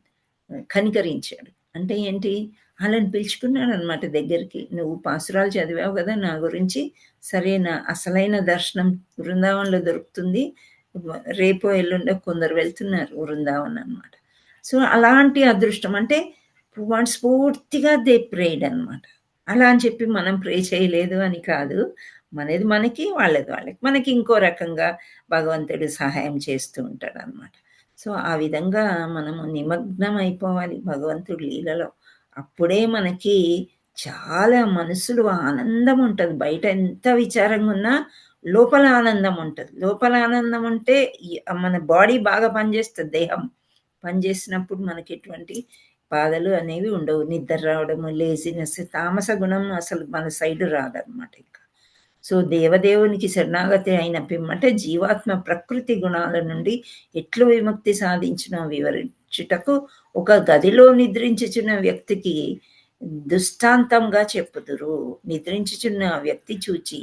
కనికరించాడు. అంటే ఏంటి, వాళ్ళని పిలుచుకున్నాడు అనమాట దగ్గరికి. నువ్వు పాసురాలు చదివావు కదా నా గురించి, సరే నా అసలైన దర్శనం బృందావనంలో దొరుకుతుంది, రేపో ఎల్లుండో కొందరు వెళ్తున్నారు బృందావన్ అనమాట. సో అలాంటి అదృష్టం అంటే స్ఫూర్తిగా దే ప్రేడ్ అనమాట. అలా అని చెప్పి మనం ప్రే చేయలేదు అని కాదు, మనది మనకి, వాళ్ళది వాళ్ళకి, మనకి ఇంకో రకంగా భగవంతుడు సహాయం చేస్తూ ఉంటాడు అనమాట. సో ఆ విధంగా మనము నిమగ్నం అయిపోవాలి భగవంతుడి లీలలో. అప్పుడే మనకి చాలా మనసులో ఆనందం ఉంటుంది. బయట ఎంత విచారంగా ఉన్నా లోపల ఆనందం ఉంటుంది. లోపల ఆనందం ఉంటే మన బాడీ బాగా పనిచేస్తుంది, దేహం పనిచేసినప్పుడు మనకి ఎటువంటి బాధలు అనేవి ఉండవు. నిద్ర రావడము, లేజినెస్, తామస గుణం అసలు మన సైడ్ రాదనమాట ఇంకా. సో దేవదేవునికి శరణాగతి అయిన పిమ్మట జీవాత్మ ప్రకృతి గుణాల నుండి ఎట్లు విముక్తి సాధించిన వివరించుటకు ఒక గదిలో నిద్రించుచున్న వ్యక్తికి దృష్టాంతంగా చెప్పుదురు. నిద్రించుచున్న వ్యక్తి చూచి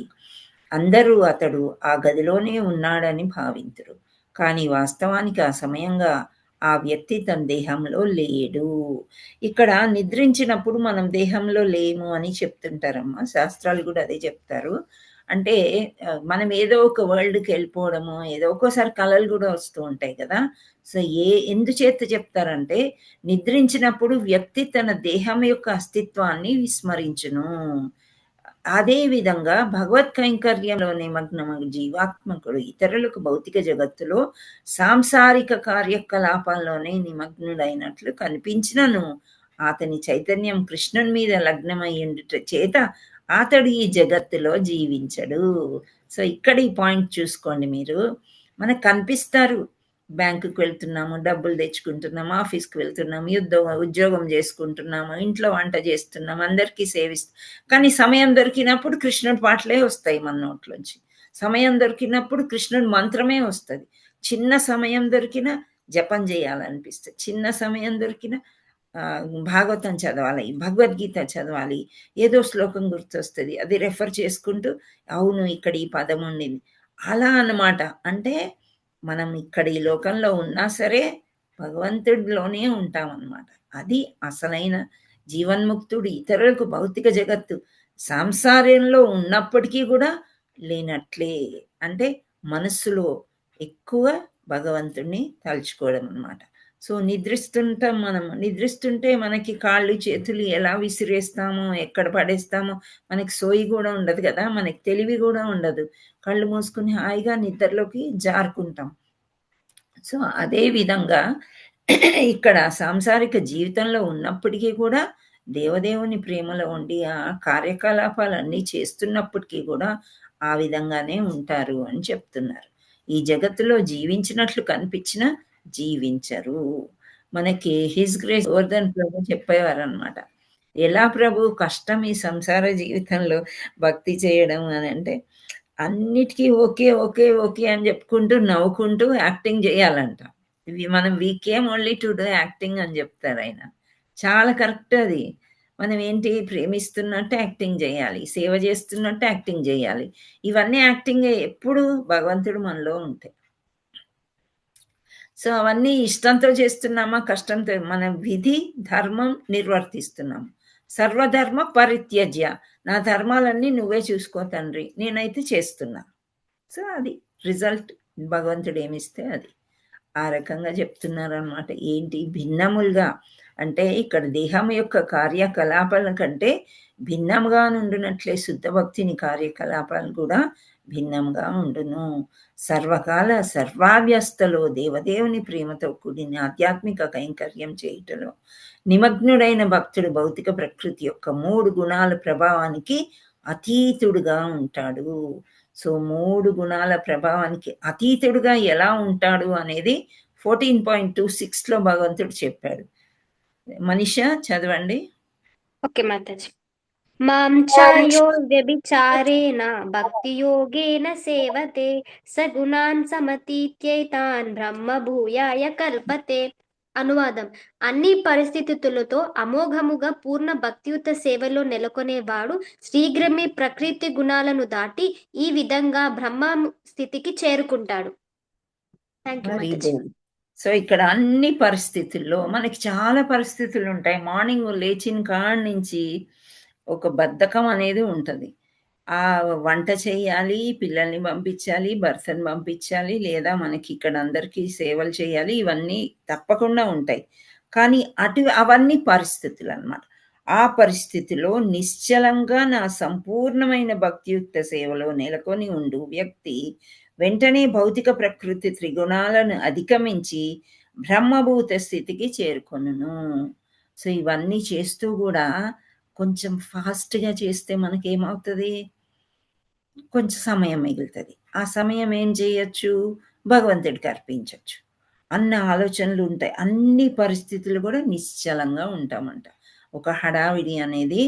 అందరూ అతడు ఆ గదిలోనే ఉన్నాడని భావింతురు. కానీ వాస్తవానికి ఆ సమయంగా ఆ వ్యక్తి తన దేహంలో లేడు. ఇక్కడ నిద్రించినప్పుడు మనం దేహంలో లేము అని చెప్తుంటారమ్మా. శాస్త్రాలు కూడా అదే చెప్తారు. అంటే మనం ఏదో ఒక వరల్డ్‌కి వెళ్ళిపోవడము, ఏదో ఒక్కోసారి కలలు కూడా వస్తూ ఉంటాయి కదా! సో, ఎందుచేత చెప్తారంటే, నిద్రించినప్పుడు వ్యక్తి తన దేహం యొక్క అస్తిత్వాన్ని విస్మరించును. అదే విధంగా భగవత్ కైంకర్యంలో నిమగ్నమగు జీవాత్మకుడు ఇతరులకు భౌతిక జగత్తులో సాంసారిక కార్యకలాపాల్లోనే నిమగ్నుడైనట్లు కనిపించినను అతని చైతన్యం కృష్ణుని మీద లగ్నమయ్యుండుట చేత అతడు ఈ జగత్తులో జీవించడు. సో ఇక్కడ ఈ పాయింట్ చూసుకోండి మీరు. మనకు కనిపిస్తారు, బ్యాంకుకి వెళ్తున్నాము, డబ్బులు తెచ్చుకుంటున్నాము, ఆఫీస్కి వెళ్తున్నాము, ఉద్యోగం చేసుకుంటున్నాము, ఇంట్లో వంట చేస్తున్నాము, అందరికీ సేవిస్తాం. కానీ సమయం దొరికినప్పుడు కృష్ణుడి పాటలే వస్తాయి మన నోట్లోంచి. సమయం దొరికినప్పుడు కృష్ణుడి మంత్రమే వస్తుంది. చిన్న సమయం దొరికిన జపం చేయాలనిపిస్తుంది. చిన్న సమయం దొరికిన భాగవతం చదవాలి, భగవద్గీత చదవాలి, ఏదో శ్లోకం గుర్తొస్తుంది, అది రెఫర్ చేసుకుంటూ అవును ఇక్కడ ఈ పదం ఉండింది అలా అన్నమాట. అంటే మనం ఇక్కడ ఈ లోకంలో ఉన్నా సరే భగవంతుడిలోనే ఉంటామన్నమాట. అది అసలైన జీవన్ముక్తుడు. ఇతరులకు భౌతిక జగత్తు సంసారంలో ఉన్నప్పటికీ కూడా లేనట్లే. అంటే మనస్సులో ఎక్కువ భగవంతుడిని తలుచుకోవడం అన్నమాట. సో నిద్రిస్తుంటాం మనం. నిద్రిస్తుంటే మనకి కాళ్ళు చేతులు ఎలా విసిరేస్తామో, ఎక్కడ పడేస్తామో మనకి సోయి కూడా ఉండదు కదా, మనకి తెలివి కూడా ఉండదు. కళ్ళు మూసుకుని హాయిగా నిద్రలోకి జారుకుంటాం. సో అదే విధంగా ఇక్కడ సాంసారిక జీవితంలో ఉన్నప్పటికీ కూడా దేవదేవుని ప్రేమలో ఉండి ఆ కార్యకలాపాలన్నీ చేస్తున్నప్పటికీ కూడా ఆ విధంగానే ఉంటారు అని చెప్తున్నారు. ఈ జగత్తులో జీవించినట్లు కనిపించిన జీవించరు. మనకి హిజ్ గ్రేస్ గోవర్ధన్ ప్రభు చెప్పేవారు అనమాట. ఎలా ప్రభు కష్టం ఈ సంసార జీవితంలో భక్తి చేయడం అని అంటే, అన్నిటికీ ఓకే ఓకే ఓకే అని చెప్పుకుంటూ నవ్వుకుంటూ యాక్టింగ్ చేయాలంట. మనం we came only to do acting అని చెప్తారు ఆయన. చాలా కరెక్ట్ అది. మనం ఏంటి ప్రేమిస్తున్నట్టు యాక్టింగ్ చేయాలి, సేవ చేస్తున్నట్టు యాక్టింగ్ చేయాలి. ఇవన్నీ యాక్టింగ్ ఎప్పుడు భగవంతుడు మనలో ఉంటాయి. సో అవన్నీ ఇష్టంతో చేస్తున్నామా, కష్టంతో? మన విధి ధర్మం నిర్వర్తిస్తున్నాం. సర్వధర్మ పరిత్యజ్య, నా ధర్మాలన్నీ నువ్వే చూసుకో తండ్రి, నేనైతే చేస్తున్నా. సో అది రిజల్ట్ భగవంతుడు ఏమిస్తే అది. ఆ రకంగా చెప్తున్నారనమాట. ఏంటి భిన్నములుగా అంటే ఇక్కడ దేహం యొక్క కార్యకలాపాల కంటే భిన్నంగా ఉండునట్లే శుద్ధ భక్తిని కార్యకలాపాలు కూడా భిన్నంగా ఉండును. సర్వకాల సర్వావ్యస్తలో దేవదేవుని ప్రేమతో కూడిన ఆధ్యాత్మిక కైంకర్యం చేయుటలో నిమగ్నుడైన భక్తుడు భౌతిక ప్రకృతి యొక్క 3 గుణాల ప్రభావానికి అతీతుడుగా ఉంటాడు. సో 3 గుణాల ప్రభావానికి అతీతుడుగా ఎలా ఉంటాడు అనేది 14.26లో భగవంతుడు చెప్పాడు. మనీషా చదవండి. ఓకే మాతాజీ. మాం చాయో వ్యభిచారేణ భక్తి యోగేన సేవతే సగుణాన్ సమతీత్యైతాన్ బ్రహ్మ భూయాయ కల్పతే. అనువాదం: అన్ని పరిస్థితులతో అమోఘముగా పూర్ణ భక్తియుత సేవలో నెలకొనేవాడు శీఘ్రమే ప్రకృతి గుణాలను దాటి ఈ విధంగా బ్రహ్మ స్థితికి చేరుకుంటాడు. Very good. సో ఇక్కడ అన్ని పరిస్థితుల్లో మనకి చాలా పరిస్థితులు ఉంటాయి. మార్నింగ్ లేచిన కాడి నుంచి ఒక బద్ధకం అనేది ఉంటుంది. ఆ వంట చేయాలి, పిల్లల్ని పంపించాలి, భర్తను పంపించాలి, లేదా మనకి ఇక్కడ అందరికీ సేవలు చేయాలి, ఇవన్నీ తప్పకుండా ఉంటాయి. కానీ అవన్నీ పరిస్థితులు అన్నమాట. ఆ పరిస్థితిలో నిశ్చలంగా నా సంపూర్ణమైన భక్తియుక్త సేవలో నెలకొని ఉండు వ్యక్తి వెంటనే భౌతిక ప్రకృతి త్రిగుణాలను అధిగమించి బ్రహ్మభూత స్థితికి చేరుకొనును. సో ఇవన్నీ చేస్తూ కూడా కొంచెం ఫాస్ట్గా చేస్తే మనకేమవుతుంది, కొంచెం సమయం మిగులుతుంది. ఆ సమయం ఏం చేయొచ్చు, భగవంతుడికి అర్పించవచ్చు అన్న ఆలోచనలు ఉంటాయి. అన్ని పరిస్థితులు కూడా నిశ్చలంగా ఉంటామంట. ఒక హడావిడి అనేది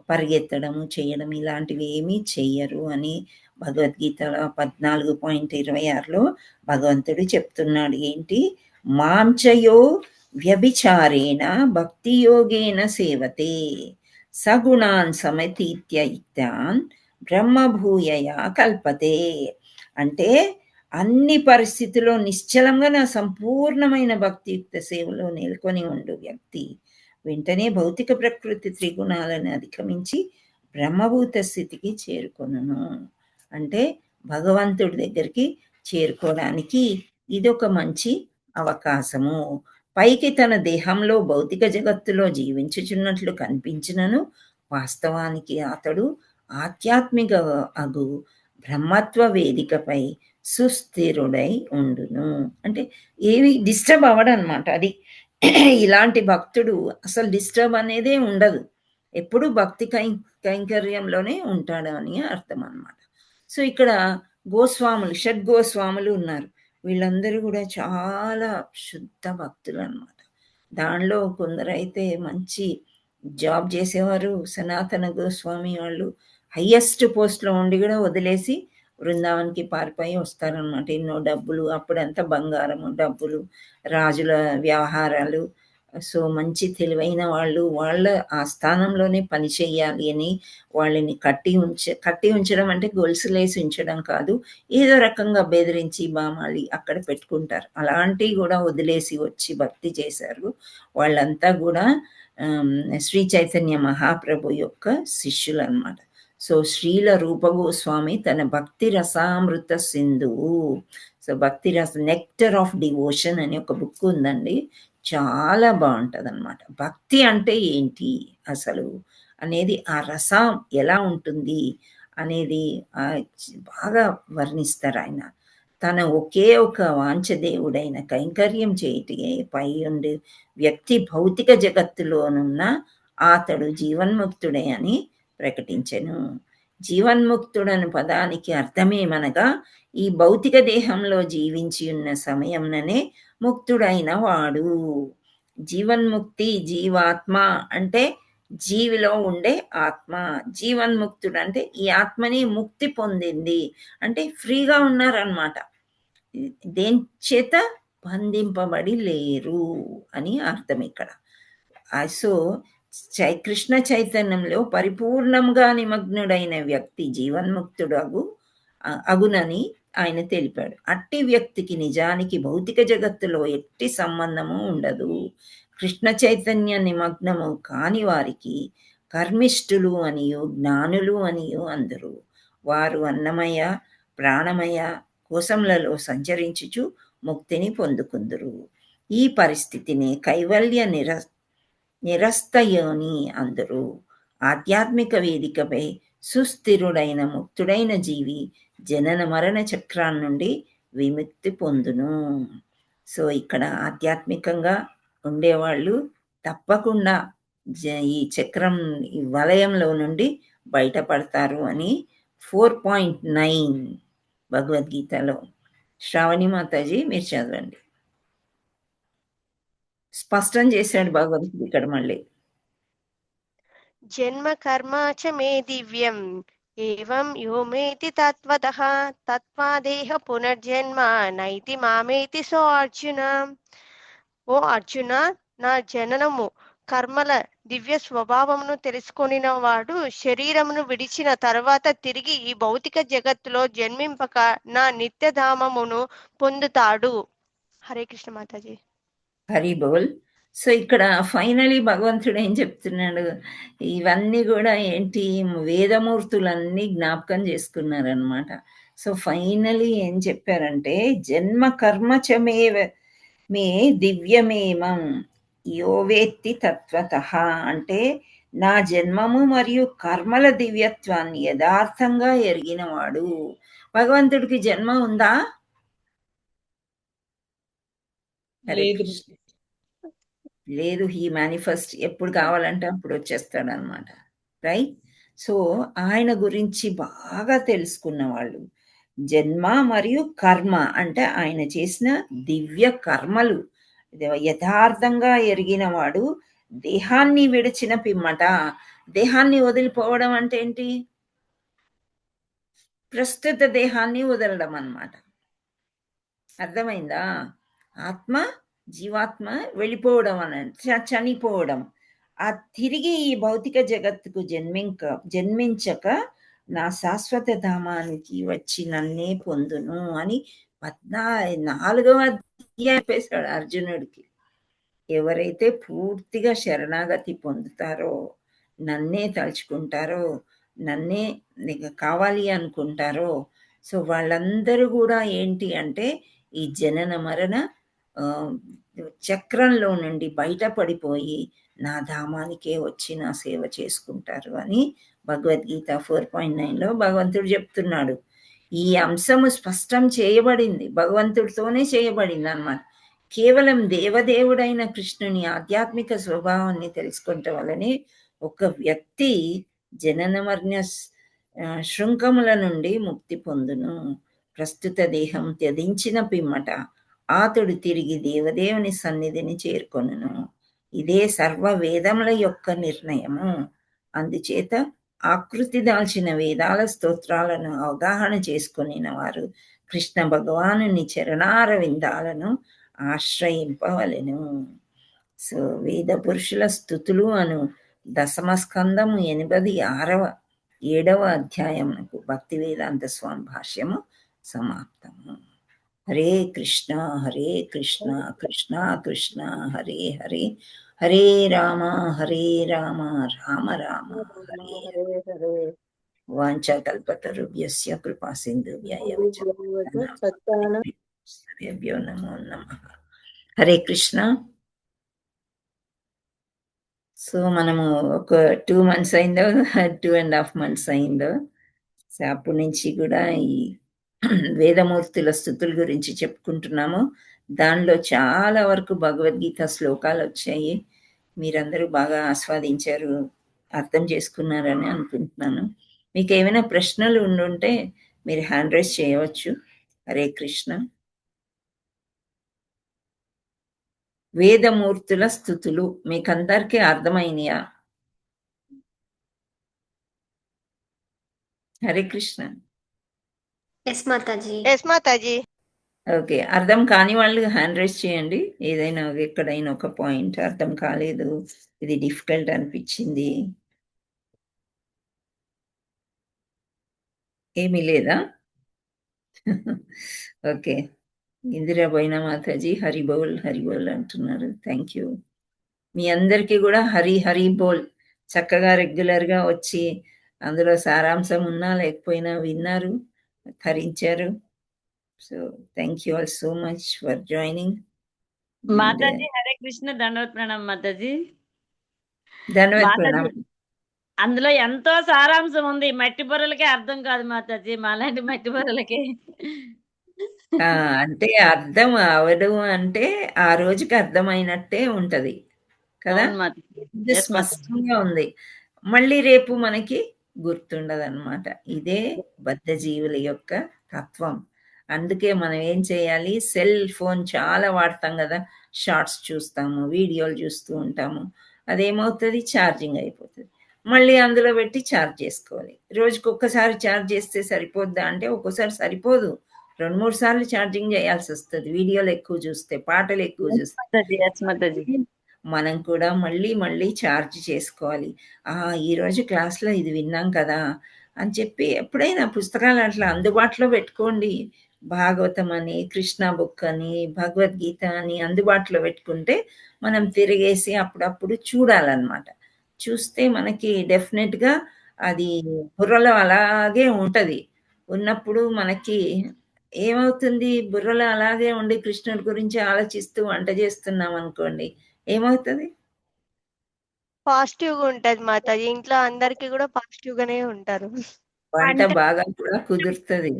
పరిగెత్తడము చేయడం ఇలాంటివి ఏమీ చెయ్యరు అని భగవద్గీత 14.26లో భగవంతుడు చెప్తున్నాడు. ఏంటి, మాంచయో వ్యభిచారేణ భక్తి యోగేన సేవతే సగుణాన్ సమతీత్యైతాన్ బ్రహ్మభూయయ కల్పతే. అంటే అన్ని పరిస్థితుల్లో నిశ్చలంగా నా సంపూర్ణమైన భక్తియుక్త సేవలో నెలకొని ఉండు వ్యక్తి వెంటనే భౌతిక ప్రకృతి త్రిగుణాలను అధిగమించి బ్రహ్మభూత స్థితికి చేరుకొనును. అంటే భగవంతుడి దగ్గరికి చేరుకోవడానికి ఇదొక మంచి అవకాశము. పైకి తన దేహంలో భౌతిక జగత్తులో జీవించుచున్నట్లు కనిపించినను వాస్తవానికి అతడు ఆధ్యాత్మిక అగు బ్రహ్మత్వ వేదికపై సుస్థిరుడై ఉండును. అంటే ఏవి డిస్టర్బ్ అవ్వడం అనమాట. అది ఇలాంటి భక్తుడు అసలు డిస్టర్బ్ అనేదే ఉండదు. ఎప్పుడు భక్తి కైంకర్యంలోనే ఉంటాడు అని అర్థం అన్నమాట. సో ఇక్కడ గోస్వాములు, షడ్గోస్వాములు ఉన్నారు. వీళ్ళందరూ కూడా చాలా శుద్ధ భక్తులు అన్నమాట. దానిలో కొందరైతే మంచి జాబ్ చేసేవారు. సనాతన గోస్వామి వాళ్ళు హయ్యెస్ట్ పోస్ట్లో ఉండి కూడా వదిలేసి బృందావన్కి పారిపోయి వస్తారనమాట. ఎన్నో డబ్బులు, అప్పుడంతా బంగారము, డబ్బులు, రాజుల వ్యవహారాలు. సో మంచి తెలివైన వాళ్ళు వాళ్ళ ఆ స్థానంలోనే పని చేయాలి అని వాళ్ళని కట్టి ఉంచడం అంటే గొలుసులేసి ఉంచడం కాదు, ఏదో రకంగా బెదిరించి బామాలి అక్కడ పెట్టుకుంటారు. అలాంటివి కూడా వదిలేసి వచ్చి భక్తి చేశారు. వాళ్ళంతా కూడా శ్రీ చైతన్య మహాప్రభు యొక్క శిష్యులు అన్నమాట. సో శ్రీల రూప గోస్వామి తన భక్తి రసామృత సింధువు, సో భక్తి రస నెక్టర్ ఆఫ్ డివోషన్ అని ఒక బుక్ ఉందండి, చాలా బాగుంటుంది అనమాట. భక్తి అంటే ఏంటి అసలు అనేది, ఆ రసం ఎలా ఉంటుంది అనేది బాగా వర్ణిస్తారు ఆయన. తన ఒకే ఒక వాంఛదేవుడైన కైంకర్యం పై ఉండి వ్యక్తి భౌతిక జగత్తులోనున్న అతడు జీవన్ముక్తుడే అని ప్రకటించెను. జీవన్ముక్తుడని పదానికి అర్థమేమనగా ఈ భౌతిక దేహంలో జీవించి ఉన్న సమయంలోనే ముక్తుడైన వాడు. జీవన్ముక్తి, జీవాత్మ అంటే జీవిలో ఉండే ఆత్మ. జీవన్ముక్తుడు అంటే ఈ ఆత్మని ముక్తి పొందింది అంటే ఫ్రీగా ఉన్నారనమాట, దేని చేత బంధింపబడి లేరు అని అర్థం ఇక్కడ. సో కృష్ణ చైతన్యంలో పరిపూర్ణంగా నిమగ్నుడైన వ్యక్తి జీవన్ముక్తుడు అగునని ఆయన తెలిపాడు. అట్టి వ్యక్తికి నిజానికి భౌతిక జగత్తులో ఎట్టి సంబంధము ఉండదు. కృష్ణ చైతన్య నిమగ్నము కాని వారికి కర్మిష్ఠులు అనియు జ్ఞానులు అనియు అందరు. వారు అన్నమయ ప్రాణమయ కోశములలో సంచరించుచు ముక్తిని పొందుకుందురు. ఈ పరిస్థితిని కైవల్య నిరస్తయోని అందరూ. ఆధ్యాత్మిక వేదికపై సుస్థిరుడైన ముక్తుడైన జీవి జనన మరణ చక్రాల నుండి విముక్తి పొందును. సో ఇక్కడ ఆధ్యాత్మికంగా ఉండేవాళ్ళు తప్పకుండా ఈ చక్రం, ఈ వలయంలో నుండి బయటపడతారు అని 4.9 భగవద్గీతలో. శ్రావణి మాతాజీ మీరు చదవండి. స్పష్టం చేశాడు భగవంతుడు ఇక్కడ మళ్ళీ. జన్మ కర్మ చ మే దివ్యం ఏవం యోమేతి తత్వతః తత్వాదేహ పునర్జన్మ నైతి మామేతి సో అర్జున. ఓ అర్జున, నా జననము కర్మల దివ్య స్వభావమును తెలుసుకొనిన వాడు శరీరమును విడిచిన తర్వాత తిరిగి ఈ భౌతిక జగత్తులో జన్మింపక నా నిత్యధామమును పొందుతాడు. హరే కృష్ణ మాతాజీ. హరి బోల్. సో ఇక్కడ ఫైనలీ భగవంతుడు ఏం చెప్తున్నాడు, ఇవన్నీ కూడా ఏంటి, వేదమూర్తులన్నీ జ్ఞాపకం చేసుకున్నారనమాట. సో ఫైనలీ ఏం చెప్పారంటే జన్మ కర్మ చమే మే దివ్యమేమం యోవేత్తి తత్వతః అంటే నా జన్మము మరియు కర్మల దివ్యత్వాన్ని యథార్థంగా ఎరిగినవాడు. భగవంతుడికి జన్మ ఉందా? లేదు. హీ మేనిఫెస్ట్, ఎప్పుడు కావాలంటే అప్పుడు వచ్చేస్తాడు అనమాట. రైట్. సో ఆయన గురించి బాగా తెలుసుకున్న వాళ్ళు, జన్మ మరియు కర్మ అంటే ఆయన చేసిన దివ్య కర్మలు యథార్థంగా ఎరిగిన వాడు దేహాన్ని విడిచిన పిమ్మట, దేహాన్ని వదిలిపోవడం అంటే ఏంటి, ప్రస్తుత దేహాన్ని వదలడం అన్నమాట. అర్థమైందా? ఆత్మ, జీవాత్మ వెళ్ళిపోవడం అని, చనిపోవడం. ఆ తిరిగి ఈ భౌతిక జగత్తుకు జన్మించక నా శాశ్వత ధామానికి వచ్చి నన్నే పొందును అని నాలుగవ అధ్యాయం చెప్పేశాడు అర్జునుడికి. ఎవరైతే పూర్తిగా శరణాగతి పొందుతారో, నన్నే తలుచుకుంటారో, నన్నే కావాలి అనుకుంటారో, సో వాళ్ళందరూ కూడా ఏంటి అంటే ఈ జనన మరణ చక్రంలో నుండి బయటపడిపోయి నా ధామానికే వచ్చి నా సేవ చేసుకుంటారు అని భగవద్గీత 4.9లో భగవంతుడు చెప్తున్నాడు. ఈ అంశము స్పష్టం చేయబడింది, భగవంతుడితోనే చేయబడింది అన్నమాట. కేవలం దేవదేవుడైన కృష్ణుని ఆధ్యాత్మిక స్వభావాన్ని తెలుసుకుంటే వల్లనే ఒక వ్యక్తి జనన మరణ శృంఖముల నుండి ముక్తి పొందును. ప్రస్తుత దేహం త్యజించిన పిమ్మట అతడు తిరిగి దేవదేవుని సన్నిధిని చేరుకొనును. ఇదే సర్వ వేదముల యొక్క నిర్ణయము. అందుచేత ఆకృతి దాల్చిన వేదాల స్తోత్రాలను అవగాహన చేసుకునిన వారు కృష్ణ భగవానుని చరణార విందాలను ఆశ్రయింపవలెను. సో వేద పురుషుల స్థుతులు అను దశమ స్కందము 86వ అధ్యాయమునకు భక్తి వేదాంత స్వామి భాష్యము సమాప్తము. హరే కృష్ణ కృష్ణ కృష్ణ హరే హరే, హరే రామ రామ రామ హరే హరే. వాంఛాకల్పతరుభ్యస్య కృపా సింధుభ్యో నమో నమః. హరే కృష్ణ. సో మనము ఒక 2 months అయిందో 2.5 months అయిందో, సో అప్పటి నుంచి కూడా ఈ వేదమూర్తుల స్థుతుల గురించి చెప్పుకుంటున్నాము. దానిలో చాలా వరకు భగవద్గీత శ్లోకాలు వచ్చాయి. మీరందరూ బాగా ఆస్వాదించారు, అర్థం చేసుకున్నారని అనుకుంటున్నాను. మీకు ఏమైనా ప్రశ్నలు ఉండుంటే మీరు హ్యాండ్ రైజ్ చేయవచ్చు. హరే కృష్ణ. వేదమూర్తుల స్థుతులు మీకందరికీ అర్థమైనయా? Hare Krishna. Yes Mataji. Yes Mataji. Okay, అర్థం కాని వాళ్ళు హ్యాండ్ రైజ్ చేయండి. ఏదైనా ఎక్కడైనా ఒక పాయింట్ అర్థం కాలేదు, ఇది డిఫికల్ట్ అనిపించింది, ఏమీ లేదా? ఓకే, ఇందిరా బోయినా మాతాజీ హరిబోల్ హరిబోల్ అంటున్నారు. Thank you. మీ అందరికీ కూడా హరి హరి బోల్. చక్కగా రెగ్యులర్గా వచ్చి అందులో సారాంశం ఉన్నా లేకపోయినా విన్నారు, ధరించారు. So thank you all so much for joining. Mataji Hare Krishna. దండవత్ ప్రణామం మాతాజీ. ధన్యవాద ప్రణామం. అందులో ఎంతో సారాంశం ఉంది, మట్టి బొర్రలకే అర్థం కాదు మాతాజీ, మాలాంటి మట్టి బొర్రలకే. అంటే అర్థం అవడం అంటే ఆ రోజుకి అర్థమైనట్టే ఉంటది కదా, ఇది స్పష్టంగా ఉంది. మళ్ళీ రేపు మనకి గుర్తుండదు అనమాట. ఇదే బద్ధ జీవుల యొక్క తత్వం. అందుకే మనం ఏం చేయాలి, సెల్ ఫోన్ చాలా వాడతాం కదా, షార్ట్స్ చూస్తాము, వీడియోలు చూస్తూ ఉంటాము. అదేమవుతుంది, ఛార్జింగ్ అయిపోతుంది. మళ్ళీ అందులో పెట్టి ఛార్జ్ చేసుకోవాలి. రోజుకి ఒక్కసారి ఛార్జ్ చేస్తే సరిపోద్దా అంటే ఒక్కోసారి సరిపోదు, 2-3 సార్లు ఛార్జింగ్ చేయాల్సి వస్తుంది. వీడియోలు ఎక్కువ చూస్తే, పాటలు ఎక్కువ చూస్తే మనం కూడా మళ్ళీ మళ్ళీ ఛార్జ్ చేసుకోవాలి. ఈరోజు క్లాస్లో ఇది విన్నాం కదా అని చెప్పి ఎప్పుడైనా పుస్తకాలు అట్లా అందుబాటులో పెట్టుకోండి. భాగవతం అని, కృష్ణ బుక్ అని, భగవద్గీత అని అందుబాటులో పెట్టుకుంటే మనం తిరిగేసి అప్పుడప్పుడు చూడాలన్నమాట. చూస్తే మనకి డెఫినెట్గా అది బుర్రలో అలాగే ఉంటుంది. ఉన్నప్పుడు మనకి ఏమవుతుంది, బుర్రలో అలాగే ఉండి కృష్ణుడి గురించి ఆలోచిస్తూ వంట చేస్తున్నాం అనుకోండి, ఏమవుతుంది, పాజిటివ్ గా ఉంటది మాతాజీ. ఇంట్లో అందరికి కూడా పాజిటివ్ గానే ఉంటారు. వంట బాగా కూడా కుదురుతుంది.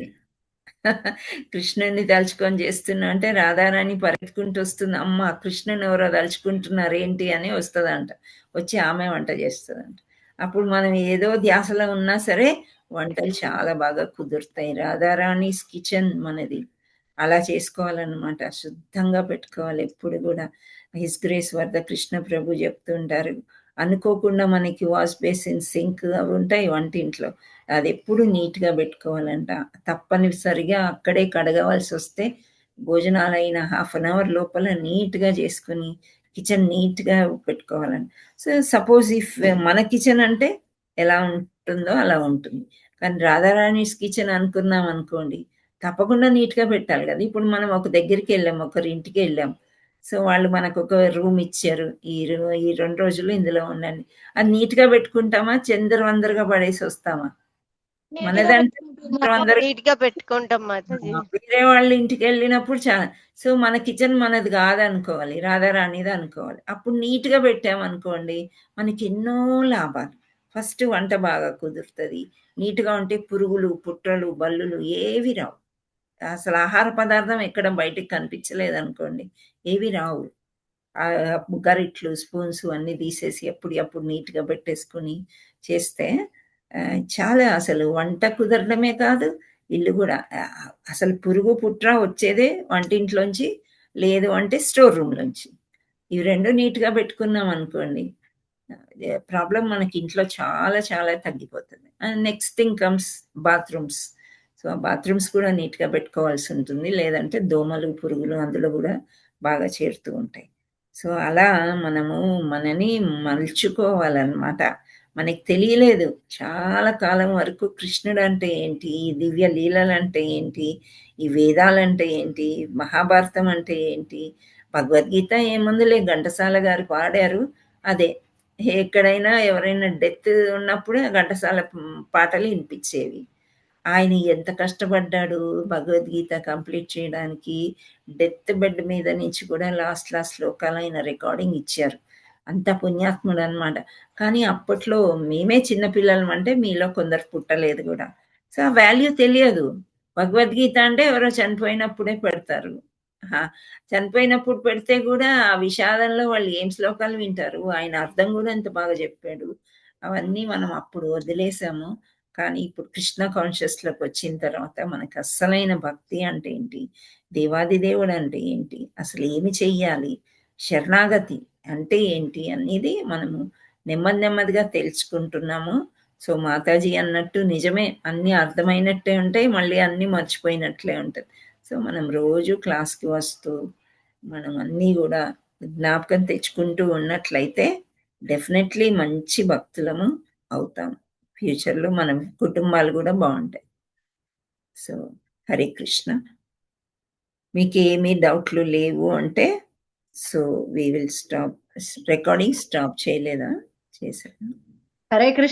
కృష్ణుడిని తలుచుకొని చేస్తున్నా అంటే రాధారాణి పరిగెత్తుకుంటూ వస్తుంది, అమ్మ కృష్ణుని ఎవరో తలుచుకుంటున్నారు ఏంటి అని వస్తుందంట. వచ్చి ఆమె వంట చేస్తుందంట. అప్పుడు మనం ఏదో ధ్యాసలో ఉన్నా సరే వంటలు చాలా బాగా కుదురుతాయి. రాధారాణిస్ కిచెన్ మనది. అలా చేసుకోవాలన్నమాట, శుద్ధంగా పెట్టుకోవాలి ఎప్పుడు కూడా. హిస్ గ్రేస్ వరద కృష్ణ ప్రభు చెప్తుంటారు, అనుకోకుండా మనకి వాష్ బేసిన్, సింక్ అవి ఉంటాయి వంటింట్లో, అది ఎప్పుడు నీట్గా పెట్టుకోవాలంట. తప్పనిసరిగా అక్కడే కడగవలసి వస్తే భోజనాలు అయిన 1/2 hour లోపల నీట్గా చేసుకుని కిచెన్ నీట్గా పెట్టుకోవాలంట. సో సపోజ్ ఇఫ్ మన కిచెన్ అంటే ఎలా ఉంటుందో అలా ఉంటుంది. కానీ రాధారాణిస్ కిచెన్ అనుకున్నాం అనుకోండి, తప్పకుండా నీట్‌గా పెట్టాలి గదా! ఇప్పుడు మనం ఒక దగ్గరికెళ్ళాం, ఒకరింటికి వెళ్ళాం. సో, వాళ్ళు మనకొక రూమ్ ఇచ్చారు. ఈ 2 రోజులు ఇందులో ఉండండి. అది నీట్‌గా పెట్టుకుంటామా? చిందరవందరగా పడేసొస్తామా? నీట్‌గా మనదంటే పెట్టుకుంటాం చిందరవందరగా నీట్ గా పెట్టుకుంటాం మాతాజీ. వేరే వాళ్ళ ఇంటికెళ్ళినప్పుడు సో, మన కిచెన్ మనది గాదనుకోవాలి. రాధారాణిది అనుకోవాలి. అప్పుడు నీట్‌గా పెట్టామనుకోండి, మనకెన్నో లాభాలు. ఫస్ట్ వంట బాగా కుదురుతది. నీట్‌గా ఉంటే పురుగులు, పుట్రలు, బల్లులు ఏవి రావు. అసలు ఆహార పదార్థం ఎక్కడ బయటికి కనిపించలేదనుకోండి, ఏవి రావు. గరిట్లు, స్పూన్స్ అన్నీ తీసేసి ఎప్పుడప్పుడు నీట్‌గా పెట్టేసుకొని చేస్తే చాలా అసలు వంట కుదరడమే కాదు, ఇల్లు గూడా అసలు పురుగు, పుట్ర వచ్చేదే వంటింట్లోంచి, లేదు అంటే స్టోర్ రూమ్‌లోంచి. ఇవి 2 నీట్‌గా పెట్టుకున్నామనుకోండి, ప్రాబ్లమ్ మనకి ఇంట్లో చాలా చాలా తగ్గిపోతుంది. And next thing comes bathrooms. So, ఆ బాత్రూమ్స్ కూడా నీట్‌గా పెట్టుకోవాల్సి ఉంటుంది. లేదంటే దోమలు, పురుగులు అందులో గూడా బాగా చేరుతూ ఉంటాయి. సో, అలా మనము మనని మలుచుకోవాలనమాట. మనకి తెలియలేదు చాలా కాలం వరకు కృష్ణుడంటే ఏంటి? ఈ దివ్య లీలలంటే ఏంటి? ఈ వేదాలంటే ఏంటి? మహాభారతం అంటే ఏంటి? భగవద్గీత ఏముందిలే ఘంటసాల గారు పాడారు. అదే. ఎక్కడైనా ఎవరైనా డెత్ ఉన్నప్పుడు ఆ ఘంటసాల పాటలు ఇనిపిచ్చేవి. ఆయన ఎంత కష్టపడ్డాడు భగవద్గీత కంప్లీట్ చేయడానికి. డెత్ బెడ్ మీద నుంచి కూడా లాస్ట్ శ్లోకాలు ఆయన రికార్డింగ్ ఇచ్చారు. అంత పుణ్యాత్ముడనమాట. కానీ అప్పట్లో మేమే చిన్న పిల్లలమంటే మీలో కొందరు పుట్టలేదు గూడా. సో, ఆ వాల్యూ తెలియదు. భగవద్గీత అంటే ఎవరో చనిపోయినప్పుడే పెడతారు. ఆ! చనిపోయినప్పుడు పెడితే గూడా ఆ విషాదంలో వాళ్ళు ఏం శ్లోకాలు వింటారు. ఆయన అర్థం గూడా ఎంత బాగా జెప్పాడు. అవన్నీ మనం అప్పుడు వదిలేసాము. కానీ ఇప్పుడు కృష్ణ కాన్షియస్‌లోకి వచ్చిన తర్వాత మనకు అస్సలైన భక్తి అంటే ఏంటి? దేవాది దేవుడు అంటే ఏంటి? అసలు ఏమి చెయ్యాలి? శరణాగతి అంటే ఏంటి? అనేది మనము నెమ్మది నెమ్మదిగా తెలుసుకుంటున్నాము. సో, మాతాజీ అన్నట్టు నిజమే అన్నీ అర్థమైనట్టే ఉంటాయి. మళ్ళీ అన్నీ మర్చిపోయినట్లే ఉంటది. సో, మనం రోజు క్లాస్‌కి వస్తూ మనం అన్నీ గూడా జ్ఞాపకం తెచ్చుకుంటూ ఉన్నట్లయితే డెఫినెట్‌లీ మంచి భక్తులము అవుతాం. ఫ్యూచర్‌లో మన కుటుంబాలు గూడా బావుంటాయి. సో, హరే కృష్ణ. మీకేమీ డౌట్‌లు లేవు అంటే so, we will stop. Recording stop చేయలేదా? చేశారా? హరే కృష్ణ